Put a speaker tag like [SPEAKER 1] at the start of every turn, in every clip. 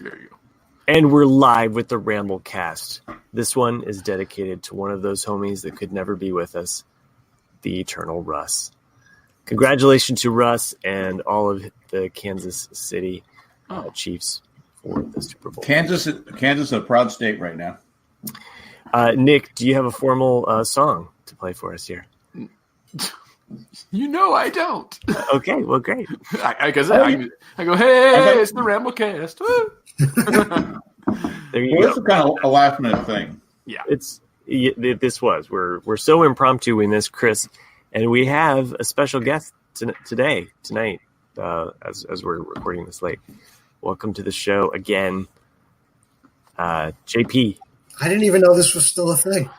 [SPEAKER 1] There you go.
[SPEAKER 2] And we're live with the Ramblecast. This one is dedicated to one of those homies that could never be with us, the eternal Russ. Congratulations to Russ and all of the Kansas City Chiefs for the Super Bowl.
[SPEAKER 3] Kansas is a proud state right now.
[SPEAKER 2] Nick, do you have a formal song to play for us here?
[SPEAKER 1] You know I don't.
[SPEAKER 2] Okay, well, great.
[SPEAKER 1] I go, hey, it's the Ramblecast. Woo!
[SPEAKER 2] There you go.
[SPEAKER 3] It's kind of a last minute thing.
[SPEAKER 1] Yeah,
[SPEAKER 2] we're so impromptu we missed Chris, and we have a special guest tonight, as we're recording this late. Welcome to the show again, JP.
[SPEAKER 4] I didn't even know this was still a thing.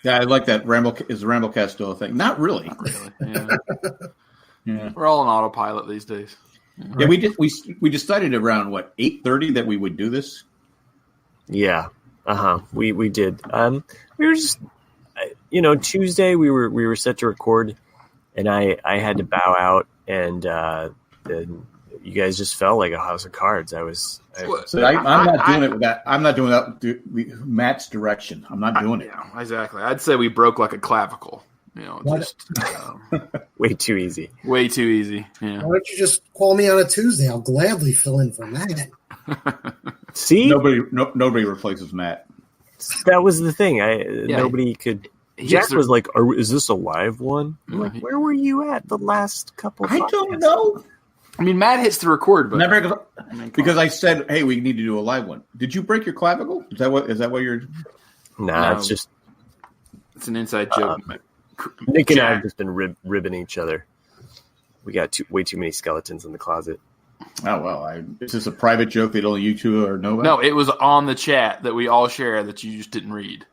[SPEAKER 3] Yeah, I like that. Is the Ramblecast still a thing? Not really.
[SPEAKER 1] Yeah. Yeah. We're all on autopilot these days.
[SPEAKER 3] Yeah, we decided around 8:30 that we would do this.
[SPEAKER 2] Yeah, we did. We were just, Tuesday we were set to record, and I had to bow out, and then you guys just fell like a house of cards. I'm not doing it with that. I'm not doing that with Matt's direction. I'm not doing it.
[SPEAKER 1] Yeah, exactly. I'd say we broke like a clavicle.
[SPEAKER 2] Way too easy.
[SPEAKER 1] Way too easy. Yeah.
[SPEAKER 4] Why don't you just call me on a Tuesday? I'll gladly fill in for Matt.
[SPEAKER 2] See,
[SPEAKER 3] nobody replaces Matt.
[SPEAKER 2] That was the thing. Nobody could. Jack was like, "Is this a live one?" I'm like, where were you at the last couple?
[SPEAKER 3] I don't know.
[SPEAKER 1] I mean, Matt hits the record button.
[SPEAKER 3] Because I said, "Hey, we need to do a live one." Did you break your clavicle? Is that what you're?
[SPEAKER 2] Nah,
[SPEAKER 1] no. It's an inside joke.
[SPEAKER 2] Nick and I have just been ribbing each other. We got way too many skeletons in the closet.
[SPEAKER 3] Oh, well. Is this a private joke that only you two know about?
[SPEAKER 1] No, it was on the chat that we all share that you just didn't read.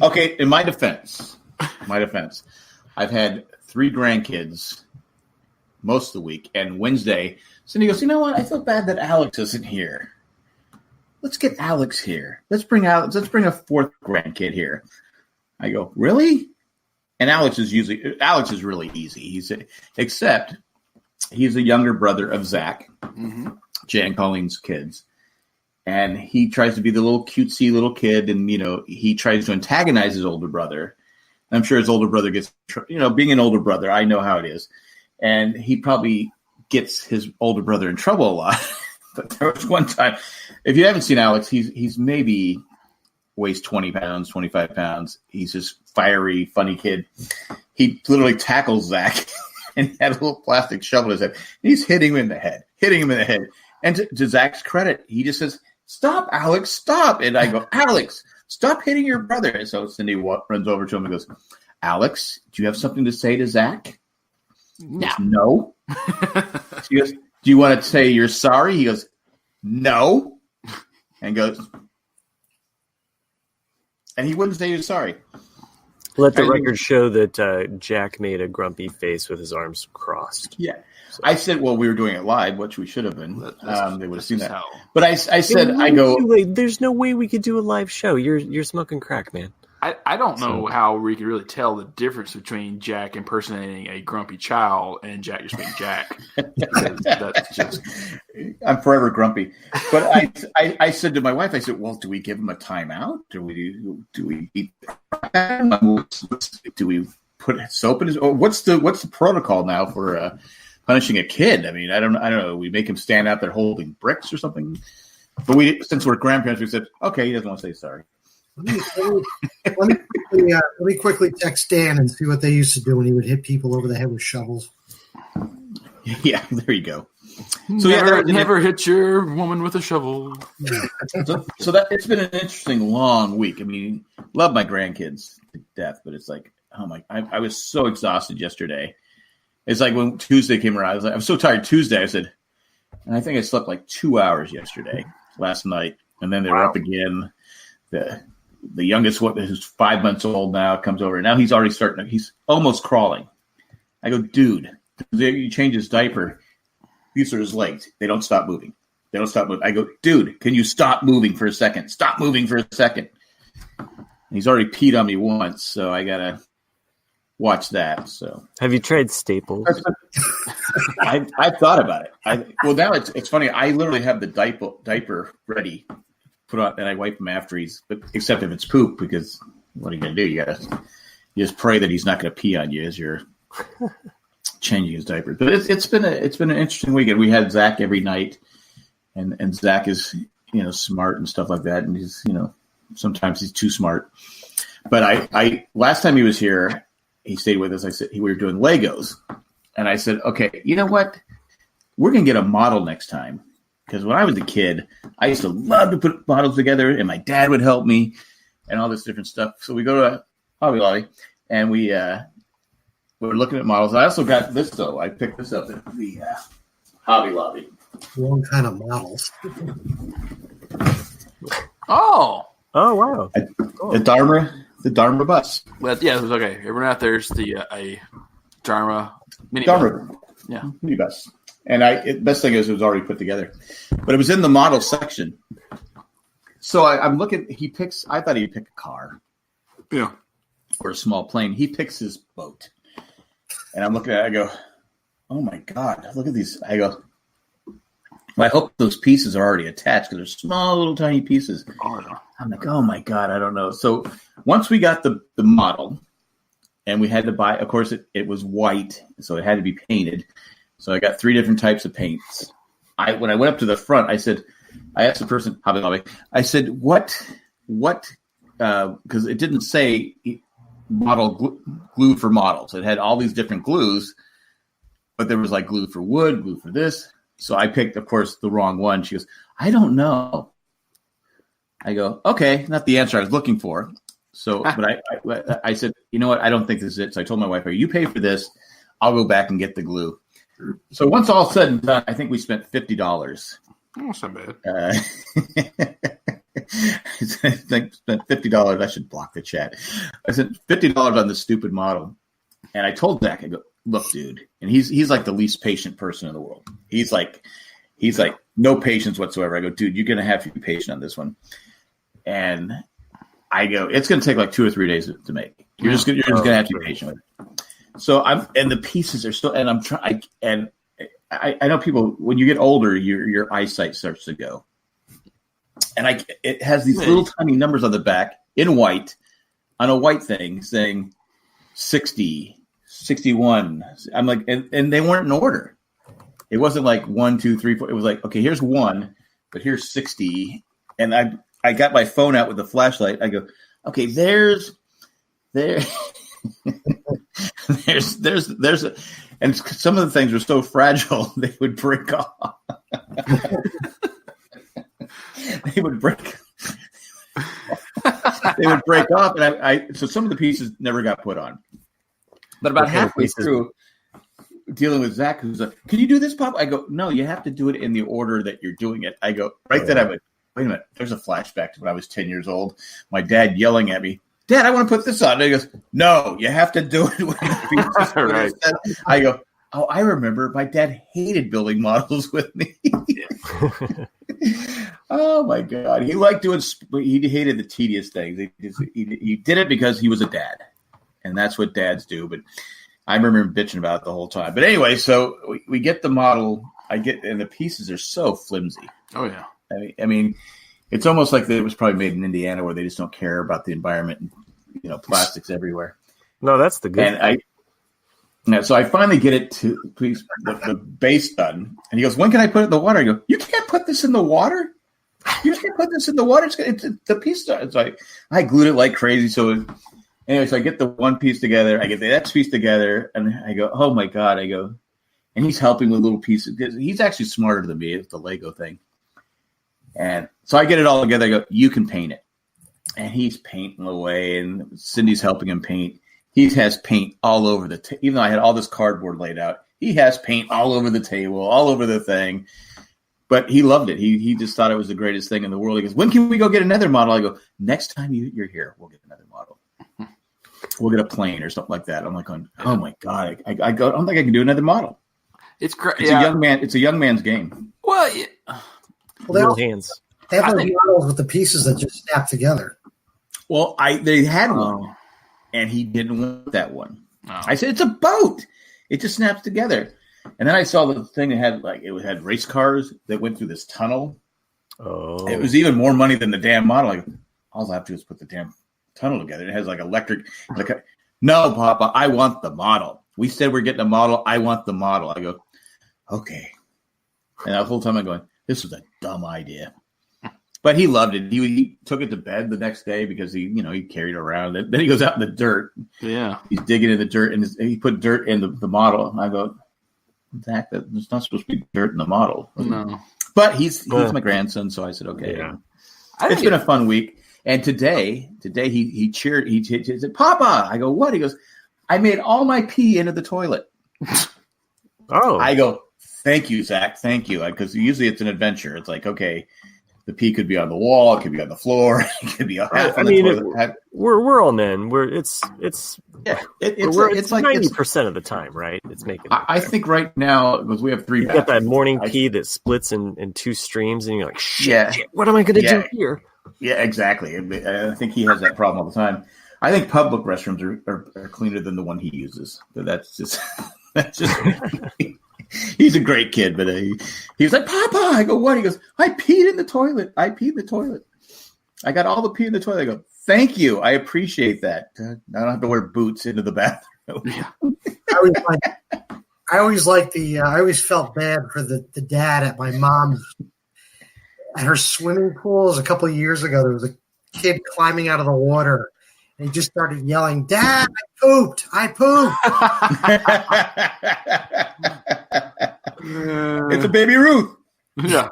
[SPEAKER 3] Okay, in my defense, I've had 3 grandkids most of the week, and Wednesday, Cindy goes, you know what? I feel bad that Alex isn't here. Let's get Alex here. Let's bring a 4th grandkid here. I go, really? And Alex is really easy. Except he's the younger brother of Zach, Jay and Colleen's kids. And he tries to be the little cutesy little kid, and, he tries to antagonize his older brother. I'm sure his older brother gets, being an older brother, I know how it is. And he probably gets his older brother in trouble a lot. But there was one time, if you haven't seen Alex, he's maybe weighs 20 pounds, 25 pounds. He's this fiery, funny kid. He literally tackles Zach and had a little plastic shovel in his head. He's hitting him in the head. And to Zach's credit, he just says, "Stop, Alex, stop." And I go, "Alex, stop hitting your brother." And so Cindy runs over to him and goes, "Alex, do you have something to say to Zach?" No. She goes, "Do you want to say you're sorry?" He goes, "No." And goes, and he wouldn't say he was sorry.
[SPEAKER 2] Let the record show that Jack made a grumpy face with his arms crossed.
[SPEAKER 3] Yeah. So. I said, well, we were doing it live, which we should have been. They would have seen that. But I said,
[SPEAKER 2] there's no way we could do a live show. You're smoking crack, man.
[SPEAKER 1] I don't know how we could really tell the difference between Jack impersonating a grumpy child and Jack just being Jack. That's just...
[SPEAKER 3] I'm forever grumpy. But I said to my wife, I said, well, do we give him a timeout? Do we eat? Do we put soap in his? Or what's the protocol now for punishing a kid? I mean, I don't know. We make him stand out there holding bricks or something. But since we're grandparents, we said, okay, he doesn't want to say sorry.
[SPEAKER 4] Let me quickly text Dan and see what they used to do when he would hit people over the head with shovels.
[SPEAKER 3] Yeah, there you go.
[SPEAKER 1] So never hit your woman with a shovel.
[SPEAKER 3] So that it's been an interesting long week. I mean, love my grandkids to death, but it's like, oh my! I was so exhausted yesterday. It's like when Tuesday came around, I was like, I'm so tired. Tuesday, I said, and I think I slept like 2 hours last night, and then they're up again. The youngest one, who's 5 months old now, comes over. Now he's already he's almost crawling. I go, dude, you change his diaper. These are his legs. They don't stop moving. I go, dude, can you stop moving for a second? Stop moving for a second. And he's already peed on me once, so I got to watch that. So
[SPEAKER 2] have you tried Staples?
[SPEAKER 3] I've thought about it. Well, now it's funny. I literally have the diaper ready, put on, and I wipe him after but except if it's poop, because what are you gonna do? You just pray that he's not gonna pee on you as you're changing his diaper. But it's been an interesting weekend. We had Zach every night, and Zach is smart and stuff like that, and he's sometimes he's too smart. But I last time he was here, he stayed with us. I said we were doing Legos, and I said, okay, you know what? We're gonna get a model next time, because when I was a kid, I used to love to put models together, and my dad would help me, and all this different stuff. So we go to Hobby Lobby, and we're looking at models. I also got this though. I picked this up at the Hobby Lobby.
[SPEAKER 4] Wrong kind of models.
[SPEAKER 1] Oh
[SPEAKER 2] wow!
[SPEAKER 3] The Dharma bus.
[SPEAKER 1] Well, yeah, it was okay. Everyone out there's the a Dharma mini
[SPEAKER 3] bus. And the best thing is it was already put together, but it was in the model section. So I'm looking. I thought he'd pick a car, or a small plane. He picks his boat, and I'm looking at it. I go, oh my god, look at these. I go, well, I hope those pieces are already attached, because they're small, little, tiny pieces. I'm like, oh my god, I don't know. So once we got the model, and we had to buy, of course, it was white, so it had to be painted. So I got 3 different types of paints. When I went up to the front, I asked the person, I said, what, because it didn't say model glue for models. It had all these different glues, but there was like glue for wood, glue for this. So I picked, of course, the wrong one. She goes, I don't know. I go, okay, not the answer I was looking for. So, but I said, you know what? I don't think this is it. So I told my wife, you pay for this. I'll go back and get the glue. So once all said and done, I think we spent $50.
[SPEAKER 1] That's not bad.
[SPEAKER 3] I spent $50. I should block the chat. I spent $50 on this stupid model. And I told Zach, I go, look, dude, and he's like the least patient person in the world. He's like no patience whatsoever. I go, dude, you're gonna have to be patient on this one. And I go, it's gonna take like 2 or 3 days to make. You're just gonna have to be patient with it. So and the pieces are still, and I'm trying, and I know people, when you get older, your eyesight starts to go. And it has these little tiny numbers on the back in white, on a white thing saying 60. 61. I'm like, and they weren't in order. It wasn't like 1, 2, 3, 4. It was like, okay, here's 1, but here's 60. And I got my phone out with the flashlight. I go, okay, there's, and some of the things were so fragile they would break off. They would break off, and so some of the pieces never got put on. But about halfway through, dealing with Zach, who's like, can you do this, Pop? I go, no, you have to do it in the order that you're doing it. I go, then I went, wait a minute, there's a flashback to when I was 10 years old. My dad yelling at me, Dad, I want to put this on. And he goes, no, you have to do it when the pieces. I go, oh, I remember my dad hated building models with me. Oh, my God. He liked doing, he hated the tedious things. He did it because he was a dad. And that's what dads do. But I remember him bitching about it the whole time. But anyway, so we get the model. And the pieces are so flimsy.
[SPEAKER 1] Oh, yeah.
[SPEAKER 3] I mean, it's almost like it was probably made in Indiana, where they just don't care about the environment and, plastics everywhere.
[SPEAKER 2] No, that's the good.
[SPEAKER 3] And so I finally get it to the base done. And he goes, when can I put it in the water? I go, you can't put this in the water. You can't put this in the water. It's the piece. So I glued it like crazy. So anyway, so I get the one piece together. I get the next piece together. And I go, oh, my God. I go, and he's helping with little pieces. He's actually smarter than me. It's the Lego thing. And so I get it all together. I go, you can paint it. And he's painting away. And Cindy's helping him paint. He has paint all over the even though I had all this cardboard laid out, he has paint all over the table, all over the thing. But he loved it. He just thought it was the greatest thing in the world. He goes, when can we go get another model? I go, next time you're here, we'll get another model. We'll get a plane or something like that. I'm like, oh my God. I don't think I can do another model.
[SPEAKER 1] It's great.
[SPEAKER 3] It's a young man. It's a young man's game.
[SPEAKER 1] Well, yeah.
[SPEAKER 2] Little hands.
[SPEAKER 4] They have those models with the pieces that just snap together.
[SPEAKER 3] Well, they had one, and he didn't want that one.
[SPEAKER 1] Oh.
[SPEAKER 3] I said, it's a boat. It just snaps together. And then I saw the thing that had race cars that went through this tunnel.
[SPEAKER 2] Oh,
[SPEAKER 3] it was even more money than the damn model. Like, all I have to do is put the damn tunnel together. It has like electric. No, Papa, I want the model. We said we're getting a model. I want the model. I go, okay. And the whole time I'm going, this was a dumb idea. But he loved it. He took it to bed the next day because he carried it around. Then he goes out in the dirt.
[SPEAKER 1] Yeah.
[SPEAKER 3] He's digging in the dirt, and he put dirt in the model. And I go, Zach, there's not supposed to be dirt in the model.
[SPEAKER 1] No.
[SPEAKER 3] But he's my grandson, so I said, okay.
[SPEAKER 2] Yeah.
[SPEAKER 3] It's been a fun week. And today he cheered. He said, Papa. I go, what? He goes, I made all my pee into the toilet.
[SPEAKER 2] Oh.
[SPEAKER 3] I go, thank you, Zach. Thank you. Because usually it's an adventure. It's like, okay, the pee could be on the wall, it could be on the floor, it could be on the toilet. We're
[SPEAKER 2] all men. It's like
[SPEAKER 3] 90%
[SPEAKER 2] of the time, right? It's making.
[SPEAKER 3] I think right now, because we have 3
[SPEAKER 2] you got that morning pee that splits in 2 streams, and you're like, shit, what am I going to do here?
[SPEAKER 3] Yeah, exactly. I think he has that problem all the time. I think public restrooms are cleaner than the one he uses. But that's just he's a great kid, but he was like, Papa. I go, what? He goes, I peed in the toilet. I got all the pee in the toilet. I go, thank you. I appreciate that. I don't have to wear boots into the bathroom.
[SPEAKER 1] Yeah.
[SPEAKER 4] I always felt bad for the dad at my mom's. At her swimming pools a couple of years ago, there was a kid climbing out of the water, and he just started yelling, Dad, I pooped.
[SPEAKER 3] It's a baby Ruth.
[SPEAKER 1] Yeah.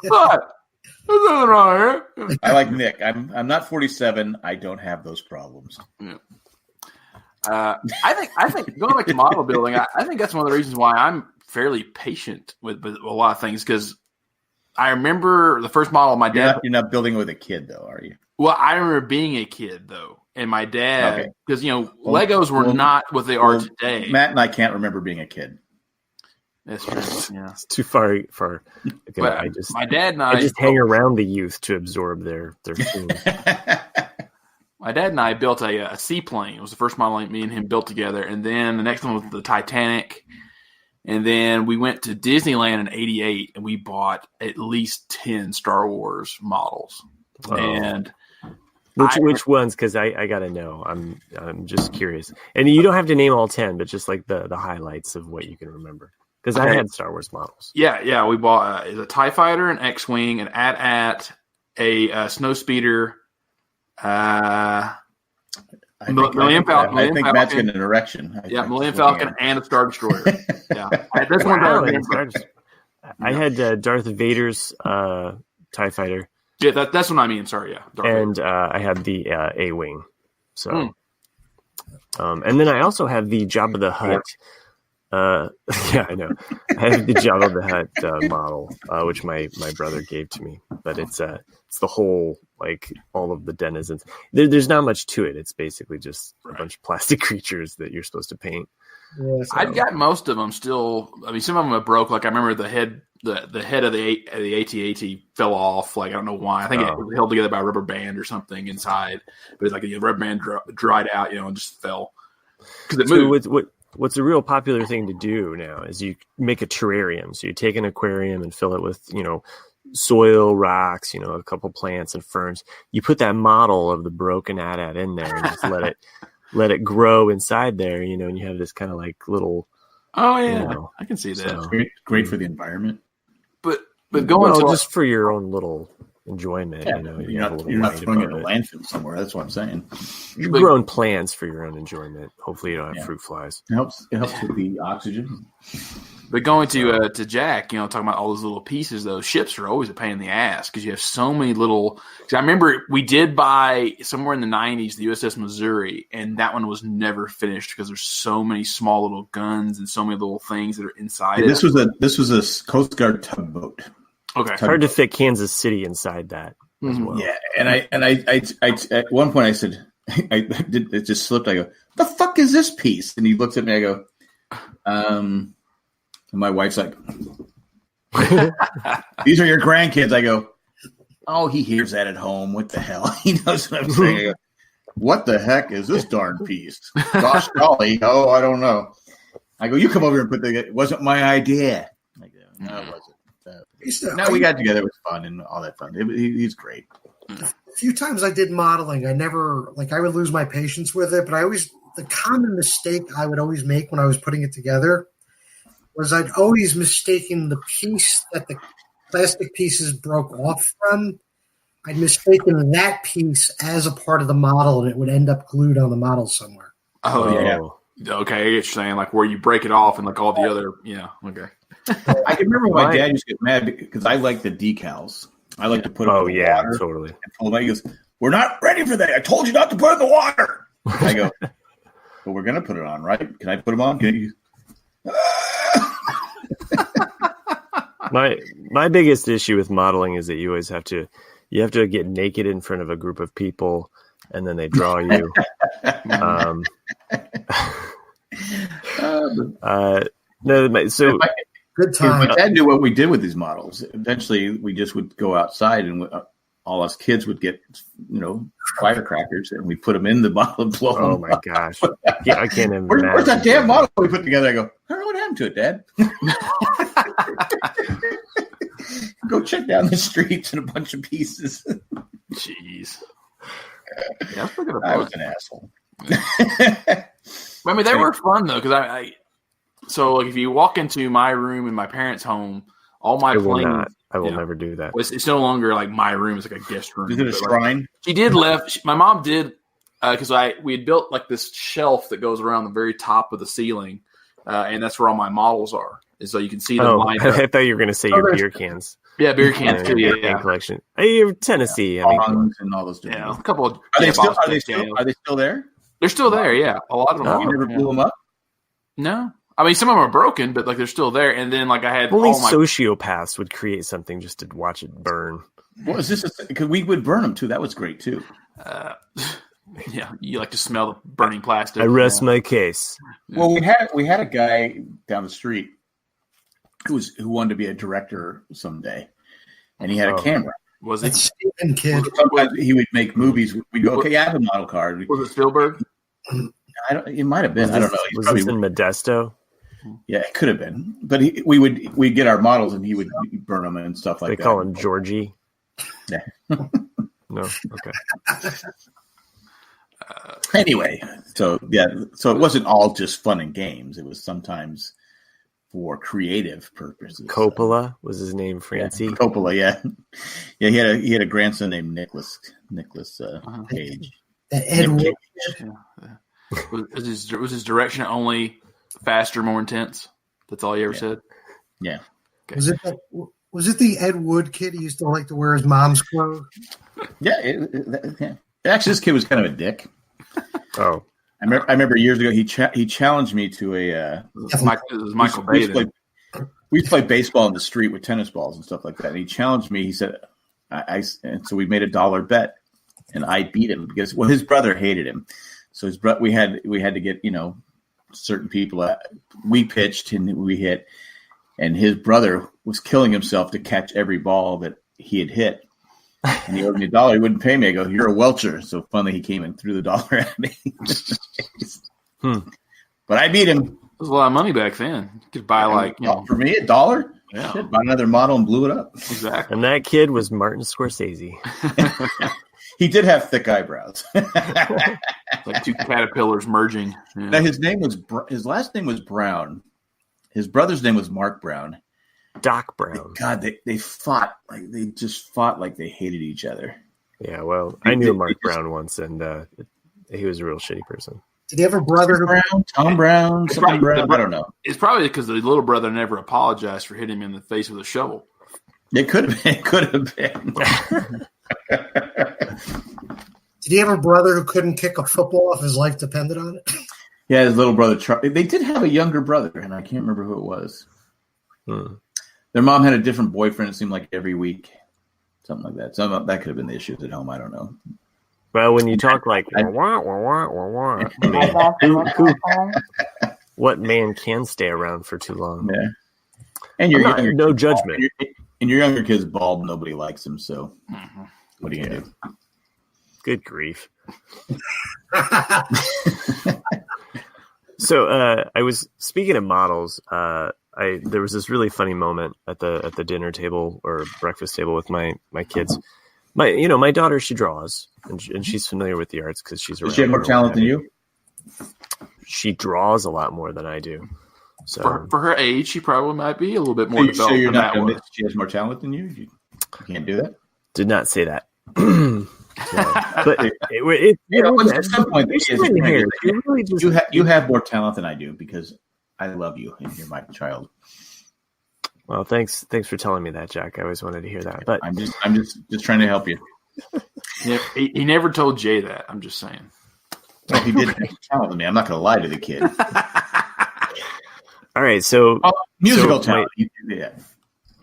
[SPEAKER 1] What? There's nothing wrong here.
[SPEAKER 3] I like Nick. I'm not 47. I don't have those problems.
[SPEAKER 1] Yeah. I think going back to model building, I think that's one of the reasons why I'm fairly patient with a lot of things, because I remember the first model my dad.
[SPEAKER 3] You're not building with a kid, though, are you?
[SPEAKER 1] Well, I remember being a kid, though, and my dad, because Legos were not what they are today.
[SPEAKER 3] Matt and I can't remember being a kid.
[SPEAKER 1] That's true. Yeah,
[SPEAKER 2] it's too far.
[SPEAKER 1] But my dad and I
[SPEAKER 2] just hang around the youth to absorb their food.
[SPEAKER 1] My dad and I built a seaplane. It was the first model me and him built together, and then the next one was the Titanic. And then we went to Disneyland in '88, and we bought at least 10 Star Wars models.
[SPEAKER 2] Oh.
[SPEAKER 1] And
[SPEAKER 2] which ones? Because I gotta know. I'm just curious. And you don't have to name all 10, but just like the highlights of what you can remember. Because I had Star Wars models.
[SPEAKER 1] Yeah. We bought a TIE Fighter, an X-Wing, an AT-AT, a Snowspeeder. Millennium Falcon.
[SPEAKER 3] I think Matt's getting an erection.
[SPEAKER 1] Millennium Falcon and a Star Destroyer. Yeah, that's one.
[SPEAKER 2] I had Darth Vader's TIE Fighter.
[SPEAKER 1] Yeah, that's what I mean. Sorry, yeah.
[SPEAKER 2] And I had the A-Wing. So, and then I also have the Jabba the Hutt. Yeah, I know. I have the Jabba the Hutt model, which my brother gave to me. But it's the whole, like, all of the denizens. There's not much to it. It's basically just a bunch of plastic creatures that you're supposed to paint.
[SPEAKER 4] Yeah, so.
[SPEAKER 1] I've got most of them still. I mean, some of them are broke. Like I remember the head of the AT-AT fell off. Like I don't know why. I think it was held together by a rubber band or something inside. But it's like the rubber band dried out, and just fell because it moved.
[SPEAKER 2] What's a real popular thing to do now is you make a terrarium. So you take an aquarium and fill it with, soil, rocks, a couple plants and ferns. You put that model of the broken AT-AT in there and just let it grow inside there, and you have this kind of like little.
[SPEAKER 1] Oh yeah, I can see that.
[SPEAKER 3] So, great for the environment.
[SPEAKER 1] But going
[SPEAKER 2] just for your own little enjoyment,
[SPEAKER 3] you're not throwing it in a landfill somewhere. That's what I'm saying.
[SPEAKER 2] You're growing plants for your own enjoyment. Hopefully, you don't have fruit flies.
[SPEAKER 3] It helps with the oxygen.
[SPEAKER 1] But going to Jack, talking about all those little pieces, those ships are always a pain in the ass because you have so many little. Because I remember we did buy somewhere in the '90s the USS Missouri, and that one was never finished because there's so many small little guns and so many little things that are inside it.
[SPEAKER 3] This was a Coast Guard tugboat.
[SPEAKER 1] Okay,
[SPEAKER 2] it's hard to fit Kansas City inside that as well.
[SPEAKER 3] Yeah, and I at one point I said it just slipped. I go, the fuck is this piece? And he looks at me. I go, and my wife's like, these are your grandkids. I go, oh, he hears that at home. What the hell? He knows what I'm saying. I go, what the heck is this darn piece? Gosh golly, oh, I don't know. I go, you come over here and put it wasn't my idea. I go, no, it wasn't. No, we got together. It was fun and all that fun. He's great.
[SPEAKER 4] A few times I did modeling. I never, I would lose my patience with it, but the common mistake I would always make when I was putting it together was I'd always mistaken the piece that the plastic pieces broke off from. I'd mistaken that piece as a part of the model, and it would end up glued on the model somewhere.
[SPEAKER 1] Oh, yeah. Okay, I get you're saying, where you break it off and all the other, okay.
[SPEAKER 3] I can remember my dad used to get mad because I like the decals. I like to put them in the water.
[SPEAKER 2] Totally.
[SPEAKER 3] And pull them out. He goes, we're not ready for that. I told you not to put it in the water. I go, but we're going to put it on, right? Can I put them on? Can you?
[SPEAKER 2] My biggest issue with modeling is that you always have to get naked in front of a group of people, and then they draw you.
[SPEAKER 4] Good time.
[SPEAKER 3] My dad knew what we did with these models. Eventually, we just would go outside, and all us kids would get, firecrackers, and we put them in the bottle and blow them.
[SPEAKER 2] Oh my gosh! Yeah, I can't even.
[SPEAKER 3] Where's that damn model we put together? I go, I don't know what happened to it, Dad. Go check down the streets in a bunch of pieces.
[SPEAKER 1] Jeez. Yeah,
[SPEAKER 3] I was an asshole.
[SPEAKER 1] I mean, they were fun though, because so if you walk into my room in my parents' home, all my planes.
[SPEAKER 2] I will never do that.
[SPEAKER 1] It's no longer my room; it's like a guest room.
[SPEAKER 3] Is it a shrine?
[SPEAKER 1] She did left. My mom did because we had built this shelf that goes around the very top of the ceiling, and that's where all my models are. And so you can see them lined up.
[SPEAKER 2] I thought you were going to say your beer cans.
[SPEAKER 1] Yeah, beer cans too. Yeah,
[SPEAKER 2] collection. Hey, Tennessee.
[SPEAKER 3] And all those.
[SPEAKER 1] Yeah, a couple of.
[SPEAKER 3] Are they still there?
[SPEAKER 1] They're still there. Yeah, a lot of them.
[SPEAKER 3] You never blew them up?
[SPEAKER 1] No. I mean, some of them are broken, but they're still there. And then, I had
[SPEAKER 2] only sociopaths would create something just to watch it burn.
[SPEAKER 3] What was this? Because we would burn them too. That was great too.
[SPEAKER 1] Yeah, you like to smell the burning plastic.
[SPEAKER 2] I rest my case.
[SPEAKER 3] Well, we had a guy down the street who wanted to be a director someday, and he had a camera.
[SPEAKER 1] Was it
[SPEAKER 4] Stephen Kid?
[SPEAKER 3] Sometimes he would make movies. We'd go, okay, I have a model card.
[SPEAKER 1] Was it Spielberg?
[SPEAKER 3] It might have been. I don't know.
[SPEAKER 2] Was this in Modesto?
[SPEAKER 3] Yeah, it could have been. But we'd get our models, and he would burn them and stuff like that.
[SPEAKER 2] They call him Georgie.
[SPEAKER 3] Yeah.
[SPEAKER 2] No. Okay.
[SPEAKER 3] Anyway, so it wasn't all just fun and games. It was sometimes for creative purposes.
[SPEAKER 2] Coppola was his name, Francie.
[SPEAKER 3] Yeah, Coppola, yeah. He had a grandson named Nicholas Cage.
[SPEAKER 4] Ed Wood.
[SPEAKER 1] Was his direction only faster, more intense? That's all he ever said?
[SPEAKER 3] Yeah.
[SPEAKER 1] Okay.
[SPEAKER 4] Was it the Ed Wood kid? He used to like to wear his mom's clothes.
[SPEAKER 3] Yeah. Actually, this kid was kind of a dick.
[SPEAKER 2] Oh.
[SPEAKER 3] I remember years ago he challenged me to a
[SPEAKER 1] Michael Bay.
[SPEAKER 3] We used to play baseball in the street with tennis balls and stuff like that. And he challenged me. He said, and so we made $1 bet, and I beat him because his brother hated him. So we had to get certain people. We pitched and we hit, and his brother was killing himself to catch every ball that he had hit. And he owed me $1. He wouldn't pay me. I go, you're a welcher. So finally he came and threw the $1 at me. But I beat him.
[SPEAKER 1] It was a lot of money back then. You could buy
[SPEAKER 3] for me $1.
[SPEAKER 1] Yeah.
[SPEAKER 3] Shit, buy another model and blew it up.
[SPEAKER 1] Exactly.
[SPEAKER 2] And that kid was Martin Scorsese.
[SPEAKER 3] He did have thick eyebrows.
[SPEAKER 1] Like two caterpillars merging. Yeah.
[SPEAKER 3] Now his last name was Brown. His brother's name was Mark Brown.
[SPEAKER 2] Doc Brown.
[SPEAKER 3] God, they fought like they hated each other.
[SPEAKER 2] Yeah, well, I knew Mark Brown once, and he was a real shitty person.
[SPEAKER 4] Did he have a brother?
[SPEAKER 3] Tom Brown, something Brown. I don't know.
[SPEAKER 1] It's probably because the little brother never apologized for hitting him in the face with a shovel.
[SPEAKER 3] It could have been. It could have been.
[SPEAKER 4] Did he have a brother who couldn't kick a football if his life depended on it?
[SPEAKER 3] Yeah, his little brother. They did have a younger brother, and I can't remember who it was. Their mom had a different boyfriend, it seemed like, every week. Something like that. That could have been the issues at home. I don't know.
[SPEAKER 2] Well, when you talk like, I mean, what man can stay around for too long?
[SPEAKER 3] Yeah. And you're
[SPEAKER 2] no judgment.
[SPEAKER 3] And your younger kid's bald. Nobody likes him. So what are you going to do?
[SPEAKER 2] Good grief. So I was speaking of models. There was this really funny moment at the dinner table or breakfast table with my kids. My daughter, she draws and she's familiar with the arts because she's around.
[SPEAKER 3] Does she have more talent than you?
[SPEAKER 2] She draws a lot more than I do. So
[SPEAKER 1] for her age, she probably might be a little bit more developed.
[SPEAKER 3] So you're
[SPEAKER 1] than
[SPEAKER 3] not
[SPEAKER 1] that one.
[SPEAKER 3] convinced she has more talent than you? You can't do that.
[SPEAKER 2] Did not say that. But
[SPEAKER 3] at some point,
[SPEAKER 2] really just,
[SPEAKER 3] you have more talent than I do because I love you and you're my child.
[SPEAKER 2] Well, thanks for telling me that, Jack. I always wanted to hear that. But
[SPEAKER 3] I'm just trying to help you.
[SPEAKER 1] Yeah, he never told Jay that. I'm just saying.
[SPEAKER 3] Well, he didn't have talent than me. I'm not going to lie to the kid.
[SPEAKER 2] All right, so
[SPEAKER 3] musical talent.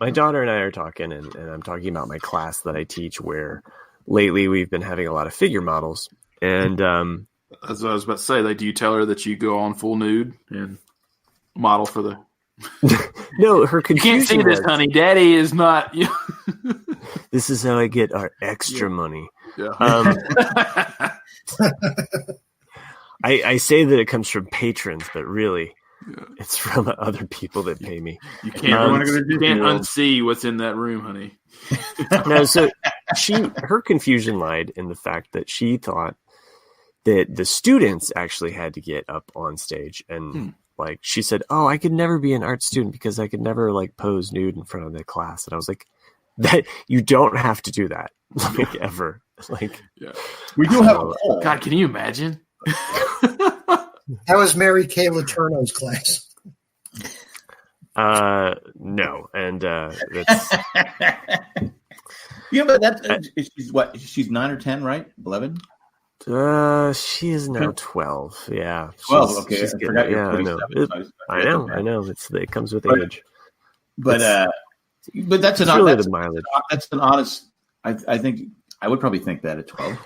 [SPEAKER 2] My daughter and I are talking, and I'm talking about my class that I teach, where lately we've been having a lot of figure models. And
[SPEAKER 1] that's what I was about to say. Like, do you tell her that you go on full nude and model for the?
[SPEAKER 2] No, her confusion.
[SPEAKER 1] You can't see this, honey. Daddy is not.
[SPEAKER 2] This is how I get our extra money.
[SPEAKER 1] Yeah.
[SPEAKER 2] I say that it comes from patrons, but really, it's from other people that pay me.
[SPEAKER 1] You can't unsee what's in that room, honey.
[SPEAKER 2] No, so her confusion lied in the fact that she thought that the students actually had to get up on stage, and like she said, "Oh, I could never be an art student because I could never like pose nude in front of the class." And I was like, "That you don't have to do that, like ever." Like,
[SPEAKER 3] we do have.
[SPEAKER 1] God, can you imagine?
[SPEAKER 4] That was Mary Kay Letourneau's class.
[SPEAKER 2] No, and that's
[SPEAKER 3] but that's she's what? She's 9 or 10, right? 11.
[SPEAKER 2] She is now 12. Yeah,
[SPEAKER 3] 12. Okay,
[SPEAKER 2] she's
[SPEAKER 3] I forgot you're
[SPEAKER 2] 27. I know. It comes with age.
[SPEAKER 3] But that's
[SPEAKER 2] the mileage.
[SPEAKER 3] That's an honest. I think I would probably think that at 12.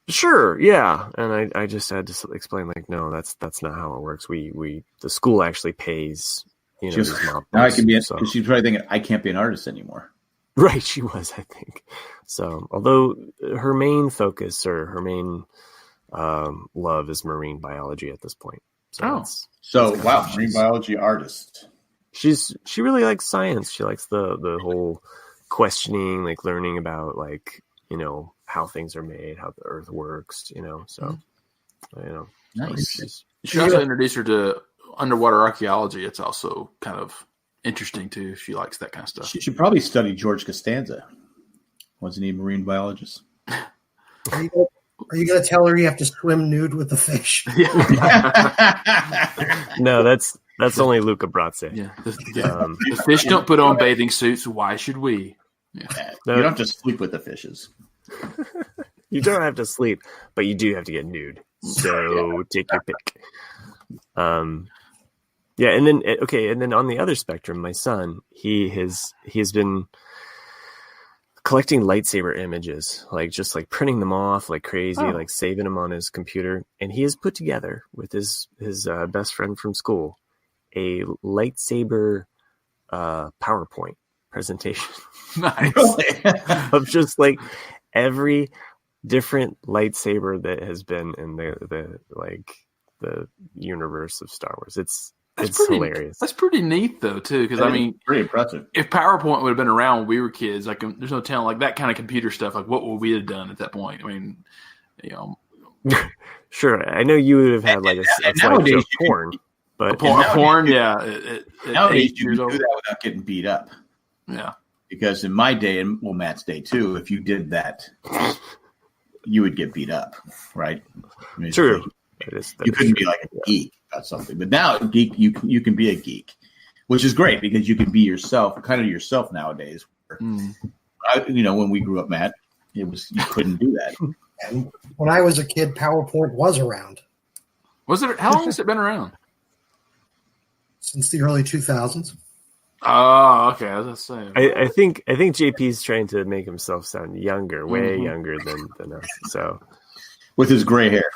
[SPEAKER 2] Sure, yeah, and I just had to explain like, no, that's not how it works. The school actually pays. These models,
[SPEAKER 3] now I can be.
[SPEAKER 2] So.
[SPEAKER 3] She's probably thinking I can't be an artist anymore.
[SPEAKER 2] Right, she was, I think. So, although her main focus or her main love is marine biology at this point.
[SPEAKER 3] So wow, marine biology artist.
[SPEAKER 2] She really likes science. She likes the whole questioning, like learning about like how things are made, how the earth works. So
[SPEAKER 3] nice.
[SPEAKER 1] You should also introduce her to underwater archaeology. It's also kind of interesting too. If she likes that kind of stuff.
[SPEAKER 3] She should probably study George Costanza. Wasn't he a marine biologist?
[SPEAKER 4] Are you going to tell her you have to swim nude with the fish?
[SPEAKER 2] No, that's only Luca Brazzi.
[SPEAKER 1] Yeah, the fish don't put on bathing suits. Why should we?
[SPEAKER 3] Yeah. You don't have to sleep with the fishes.
[SPEAKER 2] You don't have to sleep, but you do have to get nude. So take your pick. And then on the other spectrum, my son, he has been collecting lightsaber images, like just like printing them off like crazy, like saving them on his computer. And he has put together with his best friend from school a lightsaber PowerPoint presentation.
[SPEAKER 1] Nice.
[SPEAKER 2] Of just like every different lightsaber that has been in the universe of Star Wars. It's hilarious.
[SPEAKER 1] That's pretty neat though too, because
[SPEAKER 3] pretty impressive.
[SPEAKER 1] If PowerPoint would have been around when we were kids, like there's no telling, like that kind of computer stuff. Like what would we have done at that point? I mean,
[SPEAKER 2] Sure. I know you would have had like a slideshow of porn, but
[SPEAKER 1] a porn, yeah.
[SPEAKER 3] Nowadays you can do that without getting beat up.
[SPEAKER 1] Yeah.
[SPEAKER 3] Because in my day, and Matt's day too, if you did that, you would get beat up, right? I mean,
[SPEAKER 2] true.
[SPEAKER 3] You couldn't be like a geek about something. But now, geek, you can be a geek, which is great because you can be yourself, kind of yourself nowadays. When we grew up, Matt, you couldn't do that.
[SPEAKER 4] And when I was a kid, PowerPoint was around.
[SPEAKER 1] Was it? How long has it been around?
[SPEAKER 4] Since the early 2000s.
[SPEAKER 1] Oh, okay. I was saying.
[SPEAKER 2] I think JP's trying to make himself sound younger, way younger than us. So,
[SPEAKER 3] with his gray hair,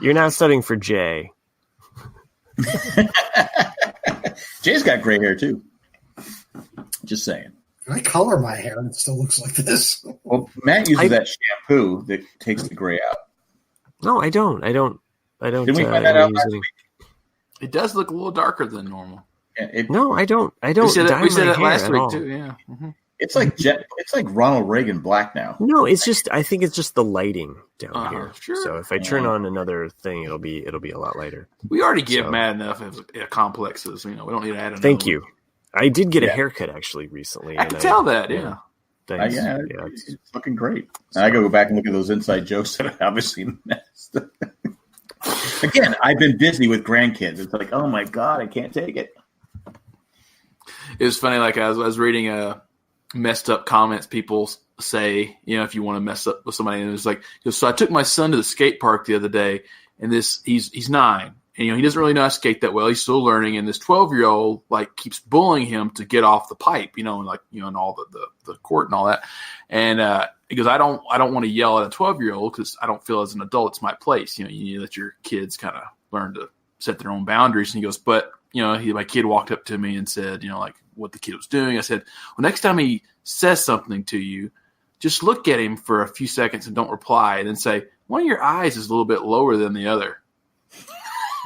[SPEAKER 2] you're now studying for Jay.
[SPEAKER 3] Jay's got gray hair too. Just saying.
[SPEAKER 4] I color my hair and it still looks like this.
[SPEAKER 3] Well, Matt uses that shampoo that takes the gray out.
[SPEAKER 2] No, I don't. Did
[SPEAKER 3] we find that out last week?
[SPEAKER 1] It does look a little darker than normal.
[SPEAKER 2] No, I don't.
[SPEAKER 1] We said it last week too. Yeah. Mm-hmm.
[SPEAKER 3] It's like Ronald Reagan black now.
[SPEAKER 2] No, I think it's just the lighting down here.
[SPEAKER 1] Sure.
[SPEAKER 2] So if I turn on another thing, it'll be a lot lighter.
[SPEAKER 1] We already give Matt enough of complexes. We don't need to add another.
[SPEAKER 2] Thank you. I did get a haircut actually recently.
[SPEAKER 1] I can tell that. Yeah.
[SPEAKER 2] Thanks.
[SPEAKER 3] It's looking great. And I go back and look at those inside jokes that I obviously missed. Again, I've been busy with grandkids. It's like, oh my God, I can't take it.
[SPEAKER 1] It was funny. Like I was reading messed up comments people say, if you want to mess up with somebody, and it was like, so I took my son to the skate park the other day, and he's 9, and he doesn't really know how to skate that well. He's still learning, and this 12-year-old like keeps bullying him to get off the pipe, and all the court and all that. And he goes, I don't want to yell at a 12-year-old because I don't feel as an adult it's my place. You need to let your kids kind of learn to set their own boundaries. And he goes, but my kid walked up to me and said, like what the kid was doing. I said, well, next time he says something to you, just look at him for a few seconds and don't reply, and then say, one of your eyes is a little bit lower than the other.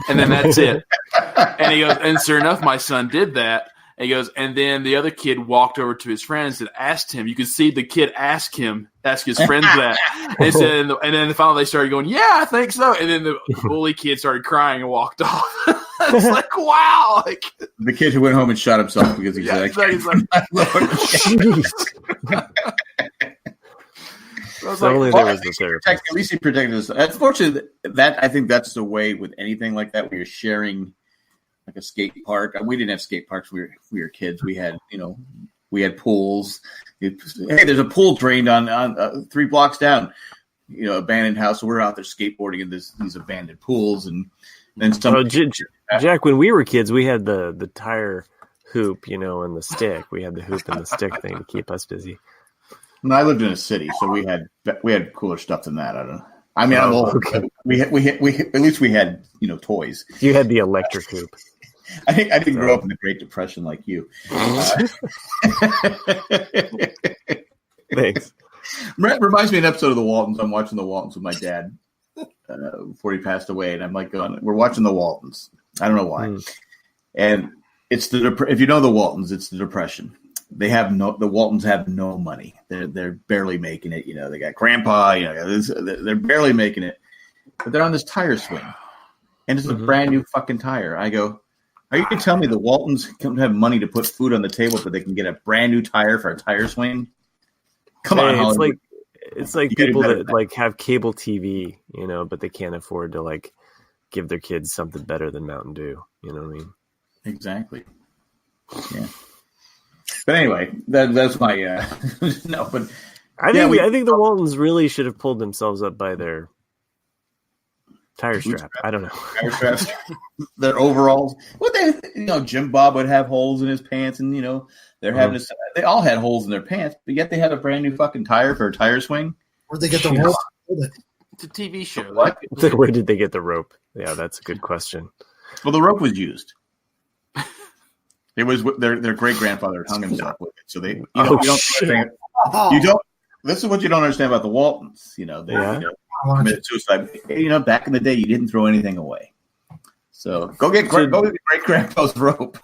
[SPEAKER 1] And then that's it. And he goes, and sure enough, my son did that. And he goes, and then the other kid walked over to his friends and asked him. You could see the kid ask his friends that. And then finally they started going, yeah, I think so. And then the bully kid started crying and walked off. It's like, wow. Like,
[SPEAKER 3] the kid who went home and shot himself because he said, at least he protected us. Unfortunately, I think that's the way with anything like that, where you're sharing like a skate park. We didn't have skate parks. We were kids. We had, we had pools. Hey, there's a pool drained on 3 blocks down, abandoned house. So we're out there skateboarding in these abandoned pools. And then
[SPEAKER 2] Jack, when we were kids, we had the tire hoop, and the stick. We had the hoop and the stick thing to keep us busy.
[SPEAKER 3] No, I lived in a city, so we had cooler stuff than that. I don't know. I mean, I'm old. Okay. We at least we had toys.
[SPEAKER 2] You had the electric hoop.
[SPEAKER 3] I didn't grow up in the Great Depression like you.
[SPEAKER 2] Thanks.
[SPEAKER 3] Reminds me of an episode of the Waltons. I'm watching the Waltons with my dad before he passed away, and I'm like, we're watching the Waltons. I don't know why. And it's if you know the Waltons, it's the Depression. The Waltons have no money. They're barely making it. They got grandpa, they're barely making it, but they're on this tire swing, and it's a brand new fucking tire. I go, are you going to tell me the Waltons don't have money to put food on the table, but they can get a brand new tire for a tire swing? Come on, Hollywood.
[SPEAKER 2] It's like people that like have cable TV, but they can't afford to like give their kids something better than Mountain Dew. You know what I mean?
[SPEAKER 3] Exactly. Yeah. But anyway, that's my no. But
[SPEAKER 2] I think the Waltons really should have pulled themselves up by their tire strap. I don't know.
[SPEAKER 3] Tire straps, their overalls. Jim Bob would have holes in his pants, and they're having they all had holes in their pants, but yet they had a brand new fucking tire for a tire swing.
[SPEAKER 4] Where'd they get the rope?
[SPEAKER 1] It's a TV show.
[SPEAKER 3] What?
[SPEAKER 2] Where did they get the rope? Yeah, that's a good question.
[SPEAKER 3] Well, the rope was used. It was their great grandfather hung himself with it. So they, you don't. This is what you don't understand about the Waltons. They committed suicide. Back in the day, you didn't throw anything away. So go get great grandpa's rope.